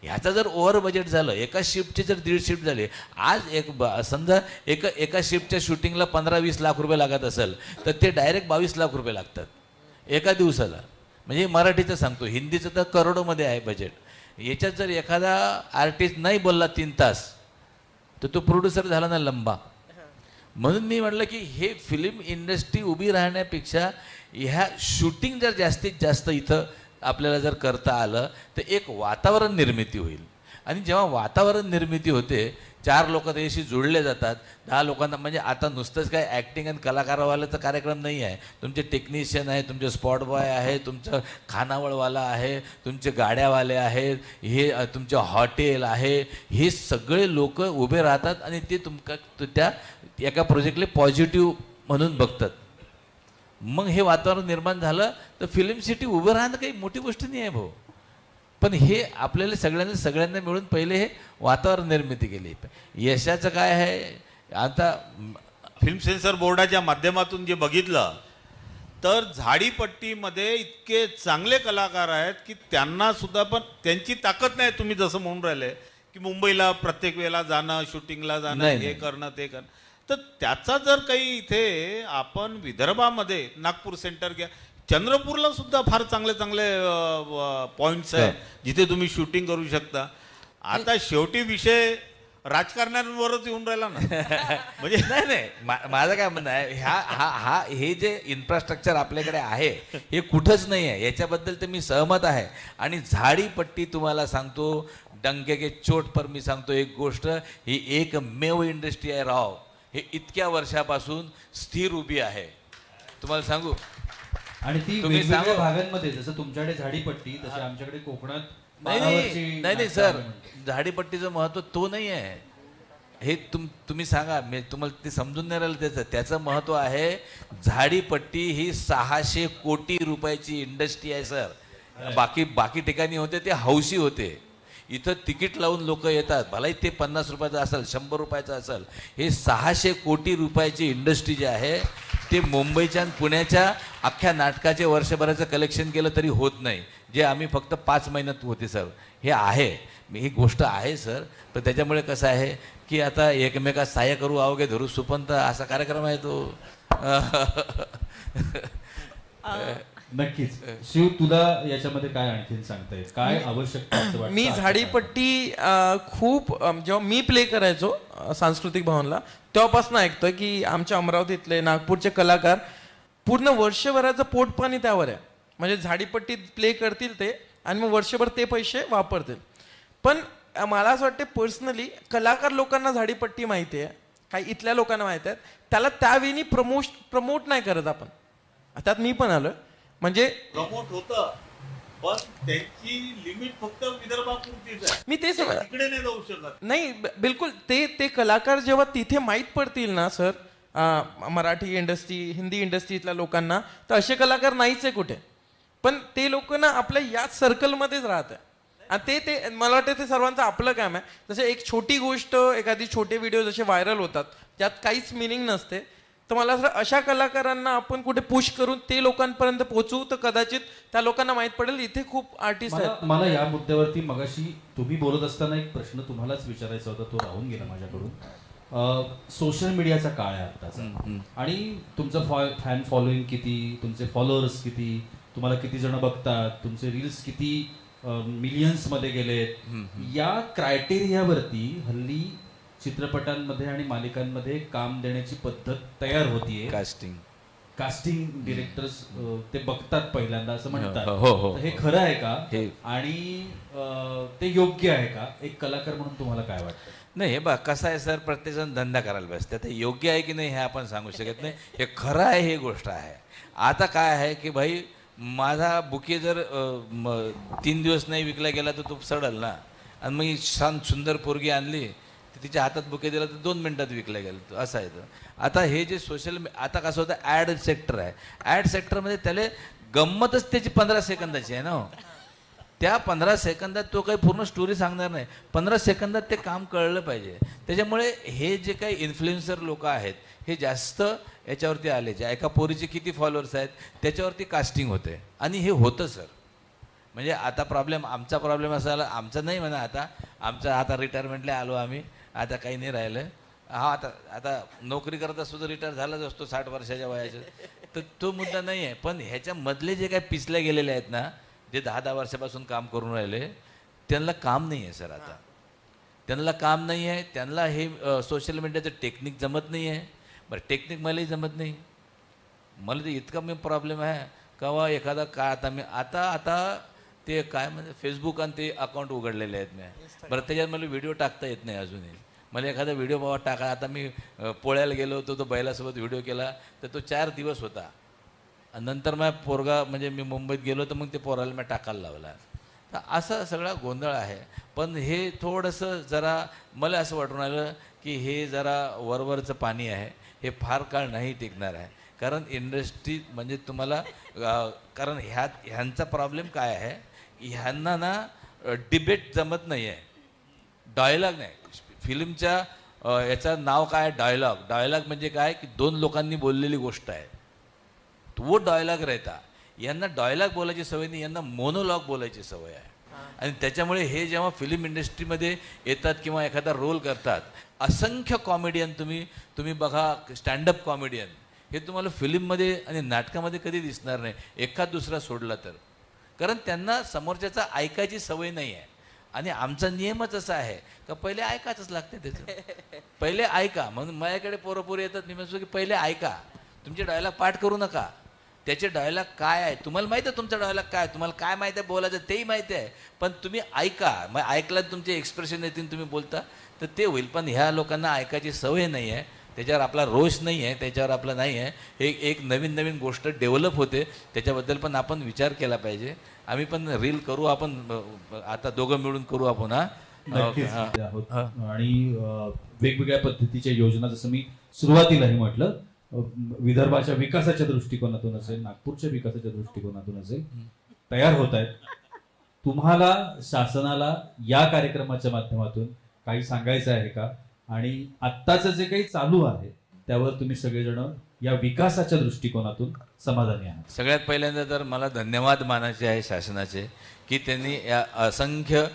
ह्याचा जर ओव्हर बजेट झालं, एका शिफ्टचे जर 1.5 शिफ्ट झाले, आज समजा एका शिफ्टच्या शूटिंगला 15-20 लाख रुपये लागत असेल तर ते डायरेक्ट 22 लाख रुपये लागतात एका दिवसाला. म्हणजे मराठीचं सांगतो, हिंदीचं तर करोडोमध्ये आहे बजेट. याच्यात जर एखादा आर्टिस्ट नाही बोलला 3 तास तर तो प्रोड्युसर झाला ना लंबा. म्हणून मी म्हटलं की हे फिल्म इंडस्ट्री उभी राहण्यापेक्षा ह्या शूटिंग जर जास्तीत जास्त इथं आपल्याला जर करता आलं तर एक वातावरण निर्मिती होईल. आणि जेव्हा वातावरण निर्मिती होते, 4 लोक त्याशी जोडले जातात, 10 लोकांना, म्हणजे आता नुसतंच काय ॲक्टिंग आणि कलाकारवाल्याचा कार्यक्रम नाही आहे. तुमचे टेक्निशियन आहे, तुमचे स्पॉट बॉय आहे, तुमचं खानावळवाला आहे, तुमचे गाड्यावाले आहेत, हे तुमचे हॉटेल आहे, हे सगळे लोक उभे राहतात आणि ते त्या एका प्रोजेक्टला पॉझिटिव्ह म्हणून बघतात. मग हे वातावरण निर्माण झालं तर फिल्म सिटी उभं राहणं काही मोठी गोष्ट नाही आहे भाऊ. पण हे आपल्याला सगळ्यांना मिळून पहिले हे वातावरण निर्मिती केली. यशाचं काय आहे, आता फिल्म सेन्सर बोर्डाच्या माध्यमातून जे बघितलं तर झाडीपट्टीमध्ये इतके चांगले कलाकार आहेत की त्यांना सुद्धा पण त्यांची ताकद नाही. तुम्ही जसं म्हणून राहिले की मुंबईला प्रत्येक वेळेला जाणं, शूटिंगला जाणं, हे करणं ते करणं, तर त्याचा जर काही इथे आपण विदर्भामध्ये नागपूर सेंटर घ्या, चंद्रपूरला सुद्धा फार चांगले पॉइंट्स आहेत जिथे तुम्ही शूटिंग करू शकता. आता शेवटी विषय राजकारण्यांवरच येऊन राहिला ना. म्हणजे नाही माझं काय म्हणणं आहे, हे जे इन्फ्रास्ट्रक्चर आपल्याकडे आहे हे कुठंच नाही आहे, याच्याबद्दल तर मी सहमत आहे. आणि झाडीपट्टी तुम्हाला सांगतो, डंके के चोट पर मी सांगतो एक गोष्ट, ही एकमेव इंडस्ट्री आहे राव, हे इतक्या वर्षापासून स्थिर उभी आहे. तुम्हाला सांगू, आणि ती वेगवेगळ्या भागांमध्ये, जसं तुमच्याकडे झाडीपट्टी तसे आमच्याकडे कोकणात नाही सर, झाडीपट्टीचं महत्व तो नाही आहे. हे तुम्ही सांगा, मी तुम्हाला ते समजून नाही राहिलं. त्याचं महत्व आहे, झाडीपट्टी ही 600 कोटी रुपयाची इंडस्ट्री आहे सर. बाकी ठिकाणी होते ते हौशी होते, इथं तिकीट लावून लोक येतात, भलाही ते 50 रुपयाचं असेल, 100 रुपयाचं असेल. हे 600 कोटी रुपयाची इंडस्ट्री जी आहे ते मुंबईच्या आणि पुण्याच्या अख्ख्या नाटकाचे वर्षभराचं कलेक्शन केलं तरी होत नाही, जे आम्ही फक्त 5 महिन्यात होते सर. हे आहे, ही गोष्ट आहे सर. पण त्याच्यामुळे कसं आहे की आता एकमेकात सहाय्य करू अवघे धरू सुपंत असा कार्यक्रम आहे तो. नक्कीच. शिव, तुला याच्यामध्ये काय आणखीन सांगता येईल, काय आवश्यकता? मी झाडीपट्टी खूप जेव्हा मी प्ले करायचो सांस्कृतिक भवनला तेव्हापासून ऐकतोय की आमच्या अमरावतीतले, नागपूरचे कलाकार पूर्ण वर्षभराचं पोटपाणी त्यावर आहे. म्हणजे झाडीपट्टी प्ले करतील ते आणि मग वर्षभर ते पैसे वापरतील. पण मला असं वाटतं पर्सनली कलाकार लोकांना झाडीपट्टी माहिती आहे, काही इथल्या लोकांना माहिती आहे, त्याला त्यावेळी प्रमोट नाही करत आपण. त्यात मी पण आलोय. म्हणजे प्रमोट होतं पण त्यांची लिमिट फक्त विदर्भापुरतीच आहे. मी तेच तिकडे नाही जाऊ शकत. नाही, बिलकुल. ते कलाकार जेव्हा तिथे माहीत पडतील ना सर, मराठी इंडस्ट्री, हिंदी इंडस्ट्रीतल्या लोकांना, तर असे कलाकार नाहीच आहे कुठे. पण ते लोक ना आपल्या याच सर्कलमध्येच राहत आहे. आणि ते मला वाटतं ते सर्वांचं आपलं काम आहे. जसे एक छोटी गोष्ट, एखादी छोटे व्हिडिओ जसे व्हायरल होतात त्यात काहीच मिनिंग नसते, तर मला असं अशा कलाकारांना आपण कुठे पुश करून ते लोकांपर्यंत पोहोचू तर कदाचित त्या लोकांना माहीत पडेल इथे खूप आर्टिस्ट आहेत. मला या मुद्द्यावरती मगाशी तुम्ही बोलत असताना एक प्रश्न तुम्हालाच विचारायचा होता, तो राहून गेला माझ्याकडून. सोशल मीडियाचा काळ आहे आत्ताचा, आणि तुमचं फॅन फॉलोईंग किती, तुमचे फॉलोअर्स किती, तुम्हाला किती जण बघतात, तुमचे रील्स किती मिलियन्समध्ये गेले. या क्रायटेरियावरती हल्ली चित्रपटांमध्ये आणि मालिकांमध्ये काम देण्याची पद्धत तयार होतीये. कास्टिंग डिरेक्टर्स ते बघतात पहिल्यांदा असं म्हणतात. तर हे खरं आहे का आणि ते योग्य आहे का? एक कलाकार म्हणून तुम्हाला काय वाटतं? नाही, हे बघ कसं आहे सर, प्रत्येकजण धंदा करायला बसते. ते योग्य आहे की नाही हे आपण सांगू शकत नाही. हे खरं आहे, ही गोष्ट आहे. आता काय आहे की भाई माझा बुके जर 3 दिवस नाही विकला गेला तर तो सडल ना. आणि मग छान सुंदर पोरगी आणली, तिच्या हातात बुके दिला तर 2 मिनिटात विकला गेला. असं आहे. आता हे जे सोशल, आता कसं होतं, ॲड सेक्टर आहे. ॲड सेक्टरमध्ये त्याला गंमतच त्याची 15 सेकंदाची आहे ना. त्या 15 सेकंदात तो काही पूर्ण स्टोरी सांगणार नाही. 15 सेकंदात ते काम कळलं पाहिजे. त्याच्यामुळे हे जे काही इन्फ्लुएन्सर लोक आहेत हे जास्त याच्यावरती आले. जे एका पोरीचे किती फॉलोअर्स आहेत त्याच्यावरती कास्टिंग होते. आणि हे होतं सर. म्हणजे आता आमचा प्रॉब्लेम असा आला, आमचा नाही म्हणा, आता रिटायरमेंटला आलो आम्ही, आता काही नाही राहिलं. हा आता नोकरी करत असतो तर रिटायर झालाच असतो 60 वर्षाच्या वयाचे. तर तो मुद्दा नाही आहे. पण ह्याच्यामधले जे काही पिचले गेलेले आहेत ना, जे 10-10 वर्षापासून काम करून राहिले, त्यांना काम नाही आहे सर. आता त्यांना काम नाही आहे. त्यांना हे सोशल मीडियाचं टेक्निक जमत नाही आहे. बरं, टेक्निक मलाही जमत नाही. मला ते इतका मी प्रॉब्लेम आहे का एखादा काय आता ते काय म्हणजे फेसबुक आणि ते अकाउंट उघडलेले आहेत मी. बरं, त्याच्यात मला व्हिडिओ टाकता येत नाही अजूनही. मला एखादा व्हिडिओ बाबा टाका. आता मी पोळ्याला गेलो होतो, तो बैलासोबत व्हिडिओ केला तर तो 4 दिवस होता. आणि नंतर मग पोरगा म्हणजे मी मुंबईत गेलो तर मग ते पोराला मी टाकायला लावला. तर असा सगळा गोंधळ आहे. पण हे थोडंसं जरा मला असं वाटून आलं की हे जरा वरवरचं पाणी आहे. हे फार काळ नाही टिकणार आहे. कारण इंडस्ट्री म्हणजे तुम्हाला कारण ह्यांचा प्रॉब्लेम काय आहे, ह्यांना ना डिबेट जमत नाही आहे. डायलॉग नाही. फिल्मच्या याचं नाव काय, डायलॉग म्हणजे काय की 2 लोकांनी बोललेली गोष्ट आहे. तो डायलॉग राहता. यांना डायलॉग बोलायची सवय नाही, यांना मोनोलॉग बोलायची सवय आहे. आणि त्याच्यामुळे हे जेव्हा फिल्म इंडस्ट्रीमध्ये येतात किंवा एखादा रोल करतात, असंख्य कॉमेडियन तुम्ही बघा, स्टँडअप कॉमेडियन हे तुम्हाला फिल्ममध्ये आणि नाटकामध्ये कधी दिसणार नाही, एखाद दुसरा सोडला तर. कारण त्यांना समोरच्याचा ऐकायची सवय नाही आहे. आणि आमचा नियमच असा आहे का पहिले ऐकायचंच लागते त्याचं. पहिले ऐका. म्हणून माझ्याकडे पोरं येतात, मी म्हणतो की पहिले ऐका. तुमचे डायलॉग पाठ करू नका. त्याचे डायलॉग काय आहे तुम्हाला माहिती आहे, तुमचा डायलॉग काय, तुम्हाला काय माहिती आहे बोलायचं तेही माहिती आहे, पण तुम्ही ऐका. मग ऐकलात तुमचे एक्सप्रेशन येतील, तुम्ही बोलता तर ते होईल. पण ह्या लोकांना ऐकायची सवय नाही आहे, त्याच्यावर आपला रोष नाही आहे, त्याच्यावर आपला नाही आहे. एक नवीन गोष्ट डेव्हलप होते, त्याच्याबद्दल पण आपण विचार केला पाहिजे. आम्ही पण रील करू, आपण आता दोघं मिळून करू आपण. आणि वेगवेगळ्या पद्धतीच्या योजना, जसं मी सुरुवातीलाही म्हटलं, विदर्भाच्या विकासाच्या दृष्टिकोनातून असेल, नागपूरच्या विकासाच्या दृष्टिकोनातून असेल, तयार होत आहेत. तुम्हाला शासनाला या कार्यक्रमाच्या माध्यमातून काही सांगायचं आहे का? आणि आत्ताचं जे काही चालू आहे त्यावर तुम्ही सगळेजण या विकासाच्या दृष्टिकोनातून समाधानी आहात? सगळ्यात पहिल्यांदा तर मला धन्यवाद मानायचे आहे शासनाचे की त्यांनी या असंख्य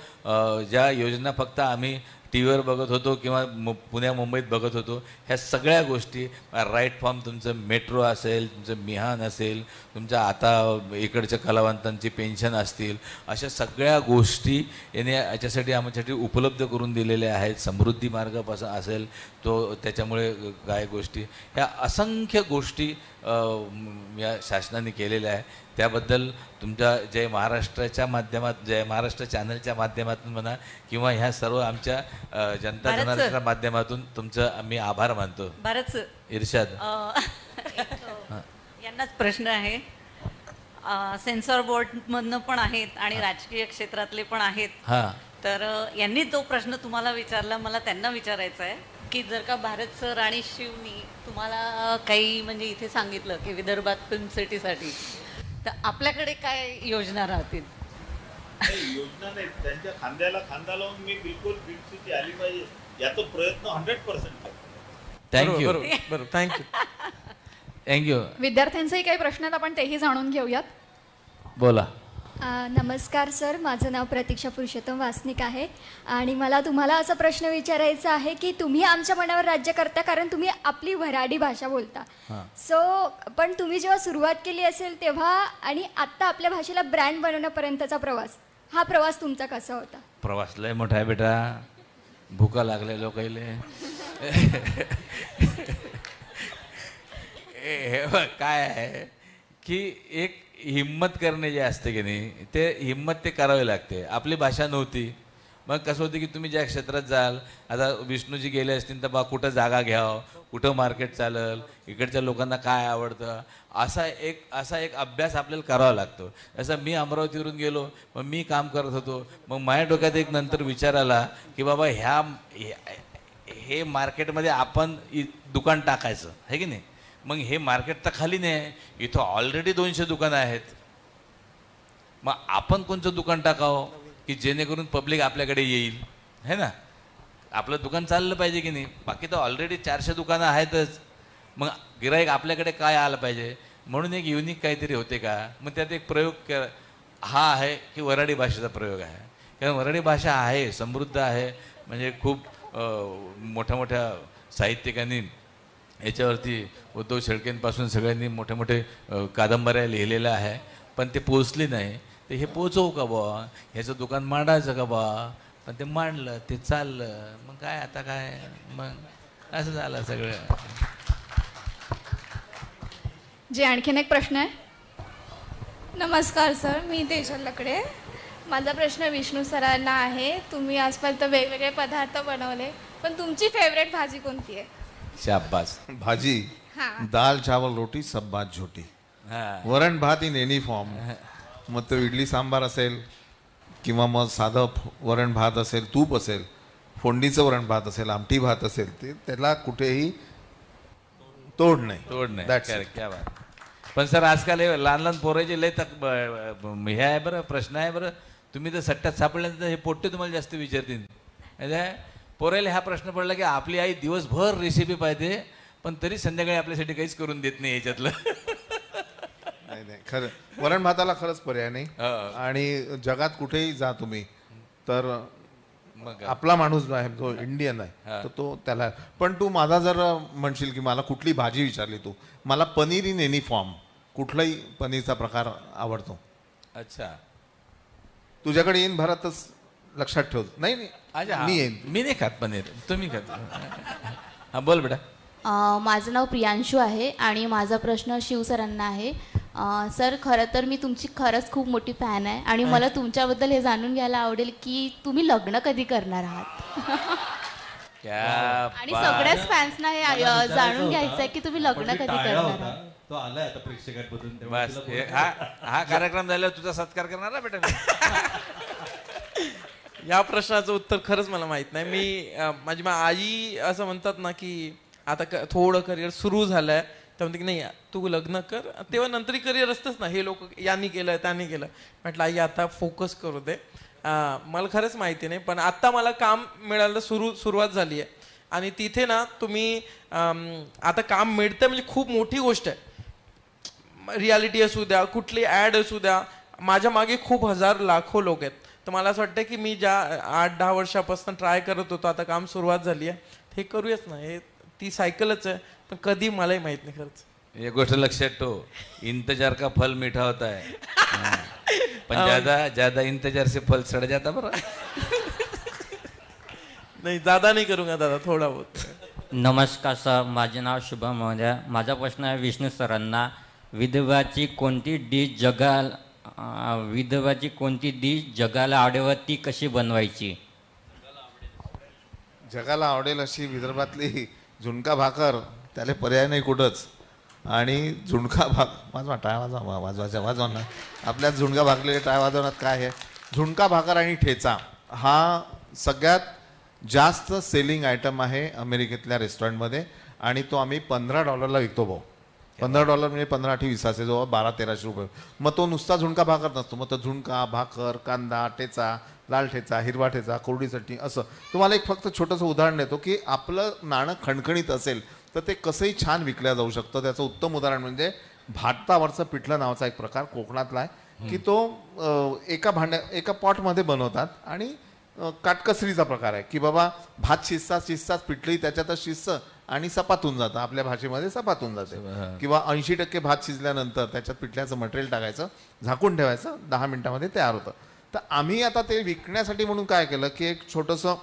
ज्या योजना फक्त आम्ही टी व्हीवर बघत होतो किंवा पुण्या मुंबईत बघत होतो, ह्या सगळ्या गोष्टी, राईट फॉर्म, तुमचं मेट्रो असेल, तुमचं मिहान असेल, तुमच्या आता इकडच्या कलावंतांची पेन्शन असतील, अशा सगळ्या गोष्टी याने याच्यासाठी आमच्यासाठी उपलब्ध करून दिलेल्या आहेत. समृद्धी मार्गापासून असेल तो, त्याच्यामुळे काय गोष्टी, ह्या असंख्य गोष्टी या शासनाने केलेल्या आहे. त्याबद्दल तुमच्या जय महाराष्ट्राच्या माध्यमात, जय महाराष्ट्र चॅनलच्या माध्यमातून म्हणा किंवा ह्या सर्व आमच्या जनता जनार्दनच्या माध्यमातून तुमचं आम्ही आभार मानतो. इर्शाद यांनाच प्रश्न आहे. सेन्सॉर बोर्डमधनं पण आहेत आणि राजकीय क्षेत्रातले पण आहेत. तर यांनी तो प्रश्न तुम्हाला विचारला, मला त्यांना विचारायचा आहे की जर का भारत सर आणि शिवनी तुम्हाला काही म्हणजे इथे सांगितलं की विदर्भात फिल्म सिटीसाठी, तर आपल्याकडे काय योजना राहतील? योजना नाही, त्यांच्या खांद्याला खांदा लावून मी बिलकुल फिल्म सिटी आली पाहिजे याचा प्रयत्न 100% थँक्यू. बरोबर, थँक्यू. विद्यार्थ्यांचेही काही प्रश्न आहेत, आपण तेही जाणून घेऊयात. बोला. नमस्कार सर, माझं नाव प्रतीक्षा पुरुषोत्तम वासनिक आहे आणि मला तुम्हाला असा प्रश्न विचारायचा आहे की तुम्ही आमच्या मनावर राज्य करता कारण तुम्ही आपली वऱ्हाडी भाषा बोलता. पण तुम्ही जेव्हा सुरुवात केली असेल तेव्हा आणि आत्ता आपल्या भाषेला ब्रँड बनवण्यापर्यंतचा प्रवास हा प्रवास तुमचा कसा होता? प्रवास लय मोठा आहे बेटा, भूका लागले लोकायले. हे बघ काय आहे की एक हिम्मत करणे जे असते की नाही, ते हिम्मत ते करावी लागते. आपली भाषा नव्हती, मग कसं होतं की तुम्ही ज्या क्षेत्रात जाल, आता विष्णूजी गेले असतील तर बा कुठं जागा घ्यावं, कुठं मार्केट चालेल, इकडच्या लोकांना काय आवडतं, असा एक अभ्यास आपल्याला करावा लागतो. जसं मी अमरावतीवरून गेलो, मग मी काम करत होतो, मग माझ्या डोक्यात एक नंतर विचार आला की बाबा हे मार्केटमध्ये आपण दुकान टाकायचं आहे की नाही. मग हे मार्केट तर खाली नाही, इथं ऑलरेडी 200 दुकानं आहेत. मग आपण कोणतं दुकान टाकावं की जेणेकरून पब्लिक आपल्याकडे येईल, है ना. आपलं दुकान चाललं पाहिजे की नाही. बाकी तर ऑलरेडी 400 दुकानं आहेतच. मग गिराईक आपल्याकडे काय आलं पाहिजे म्हणून एक युनिक काहीतरी होते का. मग त्यात एक प्रयोग हा आहे की वऱ्हाडी भाषेचा प्रयोग आहे. कारण वऱ्हाडी भाषा आहे, समृद्ध आहे. म्हणजे खूप मोठ्या मोठ्या साहित्यिकांनी याच्यावरती, उद्धव शेळकेंपासून सगळ्यांनी मोठे मोठे कादंबऱ्या लिहिलेल्या आहे, पण ते पोचली नाही. ते हे पोचवू का बा, ह्याचं दुकान मांडायचं का बा. पण ते मांडलं, ते चाललं. मग काय आता काय, मग असं झालं सगळं. जे आणखीन एक प्रश्न आहे. नमस्कार सर, मी तेजल लकडे. माझा प्रश्न विष्णू सरांना आहे. तुम्ही आजपर्यंत वेगवेगळे पदार्थ बनवले, पण तुमची फेवरेट भाजी कोणती आहे? शाबास. भाजी, हां. दाल चावल रोटी सब बात झोटी. वरण भात इन एनी फॉर्म. मग तो इडली सांबार असेल किंवा मग साधं वरण भात असेल, तूप असेल, फोडणीचं वरण भात असेल, आमटी भात असेल, ते त्याला कुठेही तोड नाही. That's it. क्या बात. पण सर आजकाल हे लहान लहान पोराचे लय तक हे आहे बरं, प्रश्न आहे बरं. तुम्ही तर सट्ट्यात सापडल्यानंतर हे पोट्टे तुम्हाला जास्त विचारतील. पोरायला हा प्रश्न पडला की आपली आई दिवसभर रेसिपी पाहिजे, पण तरी संध्याकाळी आपल्यासाठी काहीच करून देत नाही याच्यातलं. नाही खरं, वरण भाताला खरंच पर्याय नाही. आणि जगात कुठेही जा तुम्ही तर मग आपला माणूस जो आहे, जो इंडियन आहे, तर तो त्याला. पण तू माझा जर म्हणशील की मला कुठली भाजी विचारली, तू मला पनीर इन एनी फॉर्म, कुठलाही पनीरचा प्रकार आवडतो. अच्छा, तुझ्याकडे येईन भरातच, लक्षात ठेव. नाही मी येईन. मी नाही खात पनीर, तुम्ही खात. हा बोल बेटा. माझं नाव प्रियांशू आहे आणि माझा प्रश्न शिवसरांना आहे. सर, खरं तर मी तुमची खरंच खूप मोठी फॅन आहे आणि मला तुमच्याबद्दल हे जाणून घ्यायला आवडेल की तुम्ही लग्न कधी करणार आहात. आणि सगळ्याच फॅन्सना हे जाणून घ्यायचं आहे की तुम्ही लग्न कधी करणार आहात. तो आलाय आता प्रेक्षकांमधून. बस हा कार्यक्रम झाल्यावर तुझा सत्कार करणार बेटा. या प्रश्नाचं उत्तर खरंच मला माहित नाही. मी माझी आई असं म्हणतात ना की आता थोडं करिअर सुरू झालंय, तर म्हणते की नाही तू लग्न कर, तेव्हा नंतरही करिअर असतंच ना. हे लोक यांनी केलं त्यांनी केलं. म्हटलं आई आता फोकस करू दे. मला खरंच माहिती नाही, पण आत्ता मला काम मिळायला सुरुवात झाली आहे. आणि तिथे ना तुम्ही आता काम मिळतं म्हणजे खूप मोठी गोष्ट आहे. रियालिटी असू द्या, कुठली ॲड असू द्या, माझ्या मागे खूप हजार लाखो लोक आहेत. तर मला असं वाटतं की मी ज्या 8-10 वर्षापासून ट्राय करत होतो, आता काम सुरुवात झाली आहे, हे करूयाच ना. हे ती सायकलच आहे, पण कधी मलाही माहित नाही खरंच. एक गोष्ट लक्षात ठेव, इंतजार का फल मीठा होता है, पण ज्यादा इंतजार से फल सड़ जाता. बरं नाही, ज्यादा नाही करूंगा दादा, थोडा बहुत. नमस्कार सर, माझे नाव शुभम महोदय. माझा प्रश्न आहे विष्णू सरांना. विदर्भाची कोणती डिश जगाला आवडेल, ती कशी बनवायची? जगाला आवडेल अशी विदर्भातली झुणका भाकर, त्याला पर्याय नाही कुठंच. आणि झुणका टाळ वाजवा ना. आपल्या झुणका भाकरीला टाळ वाजवण्यात काय आहे. झुणका भाकर आणि ठेचा हा सगळ्यात जास्त सेलिंग आयटम आहे अमेरिकेतल्या रेस्टॉरंटमध्ये. आणि तो आम्ही $15 विकतो भाऊ. $15 म्हणजे 15-20 असे, जवळ $1200-1300 रुपये. मग तो नुसता झुणका भाकर नसतो, मग तो झुणका भाकर, कांदा, ठेचा, लाल ठेचा, हिरवा ठेचा, कोरडी चटणी, असं. तुम्हाला एक फक्त छोटंसं उदाहरण देतो की आपलं नाणं खणखणीत असेल तर ते कसंही छान विकलं जाऊ शकतं. त्याचं उत्तम उदाहरण म्हणजे भातावरचं पिठलं नावाचा एक प्रकार कोकणातला आहे की तो एका पॉटमध्ये बनवतात. आणि काटकसरीचा प्रकार आहे की बाबा भात शिजताच पिठलंही त्याच्यातच शिजतं आणि सपातून जातं. आपल्या भाषेमध्ये सपातून जाते. किंवा 80% भात शिजल्यानंतर त्याच्यात पिठल्याचं मटेरियल टाकायचं, झाकून ठेवायचं, 10 मिनिटामध्ये तयार होतं. तर आम्ही आता ते विकण्यासाठी म्हणून काय केलं की एक छोटंसं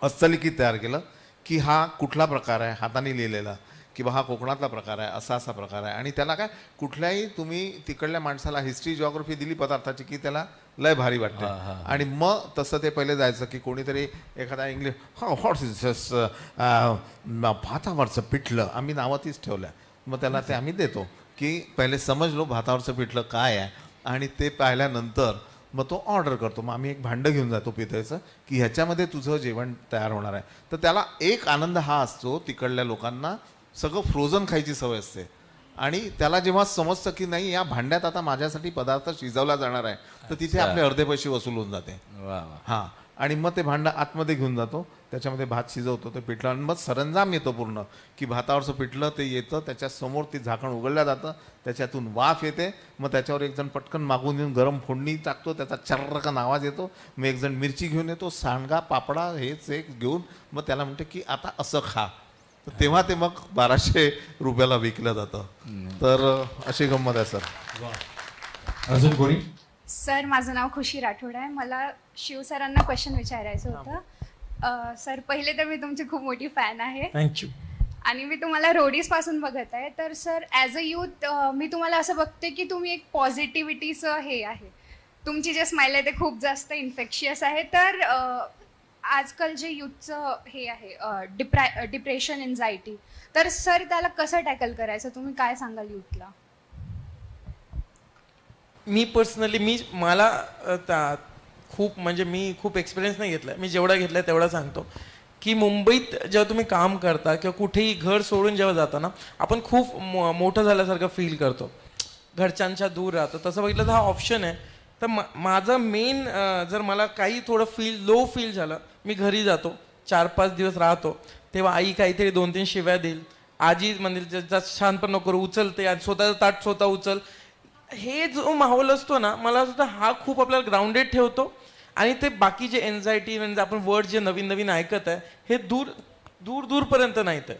हस्तलिखित तयार केलं की हा कुठला प्रकार आहे, हाताने लिहिलेला, किंवा हा कोकणातला प्रकार आहे, असा असा प्रकार आहे. आणि त्याला काय कुठल्याही तुम्ही तिकडल्या माणसाला हिस्ट्री जिओग्राफी दिली पदार्थाची की त्याला लय भारी वाटते. आणि मग तसं ते पहिले जायचं की कोणीतरी एखादा इंग्लिश व्हॉट इज जस भातावरचं पिठलं, आम्ही नावं तीच ठेवलं. मग त्याला ते आम्ही देतो की पहिले समजलो भातावरचं पिठलं काय आहे, आणि ते पाहिल्यानंतर मग तो ऑर्डर करतो. मग आम्ही एक भांडं घेऊन जातो पितळेचं की ह्याच्यामध्ये तुझं जेवण तयार होणार आहे. तर त्याला एक आनंद हा असतो, तिकडल्या लोकांना सगळं फ्रोझन खायची सवय असते, आणि त्याला जेव्हा समजतं की नाही या भांड्यात आता माझ्यासाठी पदार्थ शिजवला जाणार आहे, तर तिथे आपले अर्धे पैसे वसूल होऊन जाते. हां, आणि मग ते भांडं आतमध्ये घेऊन जातो, त्याच्यामध्ये भात शिजवतो, ते पिठलं, आणि मग सरंजाम येतो पूर्ण की भातावरचं पिठलं ते येतं, त्याच्यासमोर ते झाकण उघडलं जातं, त्याच्यातून वाफ येते, मग त्याच्यावर एक जण पटकन मागून येऊन गरम फोडणी टाकतो, त्याचा चर्रकन आवाज येतो, मग एक जण मिरची घेऊन येतो, सांडगा पापडा हेच एक घेऊन मग त्याला म्हणते की आता असं खा. तेव्हा ते मग 1200 रुपयाला विकलं जातं. तर अशी गंमत आहे सर. अजून कोणी? सर, माझं नाव खुशी राठोड आहे. मला शिवसरांना क्वेश्चन विचारायचं होतं. सर, पहिले तर मी तुमची खूप मोठी फॅन आहे. थँक्यू. आणि मी तुम्हाला रोडीज पासून बघत आहे. तर सर, ॲज अ यूथ मी तुम्हाला असं बघते की तुम्ही एक पॉझिटिव्हिटीचं हे आहे, तुमची जे स्माईल आहे ते खूप जास्त इन्फेक्शियस आहे. तर आजकाल जे यूथचं हे आहे डिप्रेशन, एन्झायटी, तर सर त्याला कसं टॅकल करायचं, तुम्ही काय सांगाल यूथला? मी पर्सनली मला खूप म्हणजे मी खूप एक्सपिरियन्स नाही घेतला, मी जेवढा घेतला तेवढा सांगतो की मुंबईत जेव्हा तुम्ही काम करता किंवा कुठेही घर सोडून जेव्हा जाता ना, आपण खूप मोठं झाल्यासारखं फील करतो, घरच्यांच्या दूर राहतो. तसं बघितलं तर हा ऑप्शन आहे. तर माझं मेन जर मला काही थोडं लो फील झालं, मी घरी जातो, 4-5 दिवस राहतो, तेव्हा आई काहीतरी 2-3 शिव्या देईल, आजी म्हणेल शांत पण नको उचलते, आणि स्वतःचं ताट स्वतः उचल. हे जो माहोल असतो ना, मला असं वाटतं हा खूप आपल्याला ग्राउंडेड ठेवतो, आणि ते बाकीचे एन्झायटी म्हणजे आपण वर्ड जे नवीन नवीन ऐकत आहे हे दूरपर्यंत नाही. तर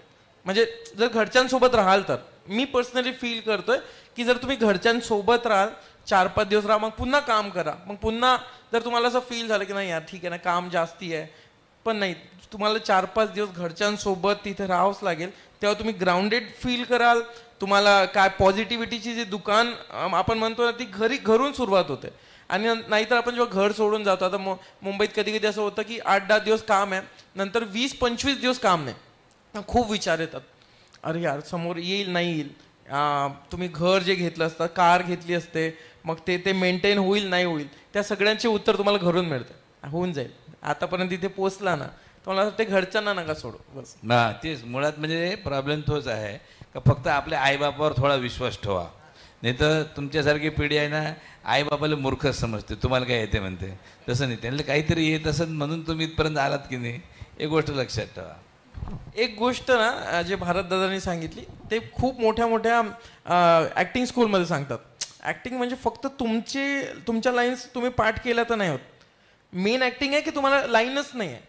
म्हणजे जर घरच्यांसोबत राहाल तर मी पर्सनली फील करतोय की जर तुम्ही घरच्यांसोबत राहाल, 4-5 दिवस राहा, मग पुन्हा काम करा, मग पुन्हा जर तुम्हाला असं फील झालं की नाही यार ठीक आहे ना काम जास्ती आहे, पण नाही, तुम्हाला 4-5 दिवस घरच्यांसोबत तिथे राहावंच लागेल, तेव्हा तुम्ही ग्राउंडेड फील कराल. तुम्हाला काय पॉझिटिव्हिटीची जी दुकान आपण म्हणतो ना, ती घरून सुरुवात होते. आणि नाहीतर आपण जेव्हा घर सोडून जातो, आता मुंबईत कधी कधी असं होतं की 8-10 दिवस काम आहे, नंतर 20-25 दिवस काम नाही, खूप विचार येतात, अरे यार समोर येईल नाही येईल, तुम्ही घर जे घेतलं असतं, कार घेतली असते, मग ते मेंटेन होईल नाही होईल, त्या सगळ्यांचे उत्तर तुम्हाला घरून मिळतं, होऊन जाईल. आतापर्यंत इथे पोचला ना, तर मला वाटतं घरच्यांना नका सोडू बस. ना तेच मुळात म्हणजे प्रॉब्लेम तोच आहे का फक्त आपल्या आईबापावर थोडा विश्वास ठेवा, नाही तर तुमच्यासारखी पिढी आहे ना, आईबापाला मूर्खच समजते, तुम्हाला काय येते म्हणते, तसं नाही, त्यांना काहीतरी येत असं म्हणून तुम्ही इथपर्यंत आलात की नाही, एक गोष्ट लक्षात ठेवा. एक गोष्ट ना जे भारत दादांनी सांगितली ते खूप मोठ्या ॲक्टिंग स्कूलमध्ये सांगतात. ॲक्टिंग म्हणजे फक्त तुमच्या लाईन्स तुम्ही पाठ केल्या तर नाही होत, मेन ॲक्टिंग आहे की तुम्हाला लाईनच नाही आहे.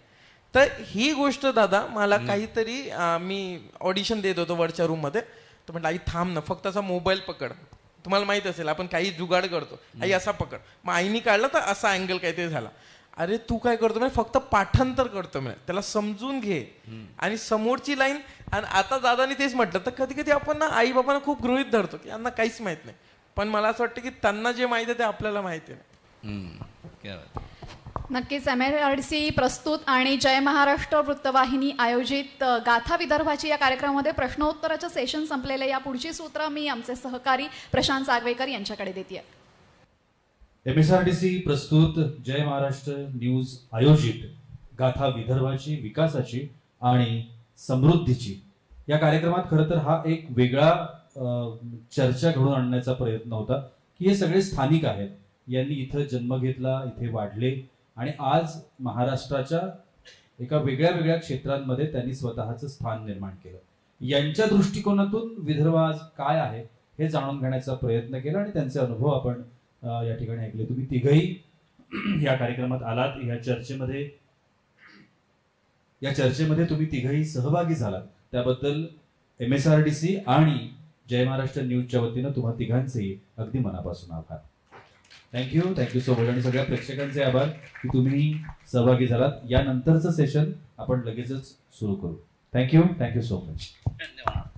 तर ही गोष्ट दादा मला काहीतरी मी ऑडिशन देत होतो वरच्या रूममध्ये, तर म्हटलं आई थांब ना, फक्त असा मोबाईल पकड, तुम्हाला माहित असेल आपण काही जुगाड करतो, आई असा पकड, मग आईनी काढला तर असा अँगल काहीतरी झाला. अरे तू काय करतो म्हणजे फक्त पाठांतर करतो म्हणजे त्याला समजून घे आणि समोरची लाईन. आणि आता दादानी तेच म्हटलं, तर कधी कधी आपण ना आई बाबांना खूप गृहीत धरतो की यांना काहीच माहित नाही, पण मला असं वाटतं की त्यांना जे माहिती आहे ते आपल्याला माहिती आहे. नक्कीच MSRDC प्रस्तुत आणि जय महाराष्ट्र वृत्तवाहिनी आयोजित गाथा विदर्भाची या कार्यक्रमामध्ये प्रश्नोत्तराचं सेशन संपलेलं. या पुढची सूत्र मी आमचे सहकारी प्रशांत सागवेकर यांच्याकडे देते. MSRDC प्रस्तुत जय महाराष्ट्र न्यूज आयोजित गाथा विदर्भाची, विकासाची आणि समृद्धीची या कार्यक्रमात खरं तर हा एक वेगळा चर्चा घडवून आणण्याचा प्रयत्न होता की हे सगळे स्थानिक आहेत, यांनी इथं जन्म घेतला, इथे वाढले आणि आज महाराष्ट्राच्या एका वेगळ्या वेगळ्या क्षेत्रांमध्ये त्यांनी स्वतःचं स्थान निर्माण केलं. यांच्या दृष्टिकोनातून विदर्भ आज काय आहे हे जाणून घेण्याचा प्रयत्न केला आणि त्यांचे अनुभव आपण या ठिकाणी ऐकले. तुम्ही तिघही या कार्यक्रमात आलात, या चर्चेमध्ये तुम्ही तिघही सहभागी झालात, त्याबद्दल MSRDC आणि जय महाराष्ट्र न्यूजच्या वतीनं तुम्हा तिघांचेही अगदी मनापासून आभार. Thank you so much. आणि सगळ्या प्रेक्षकांचे आभार की तुम्ही सहभागी झालात. यानंतरचं सेशन आपण लगेचच सुरू करू. Thank you so much. धन्यवाद.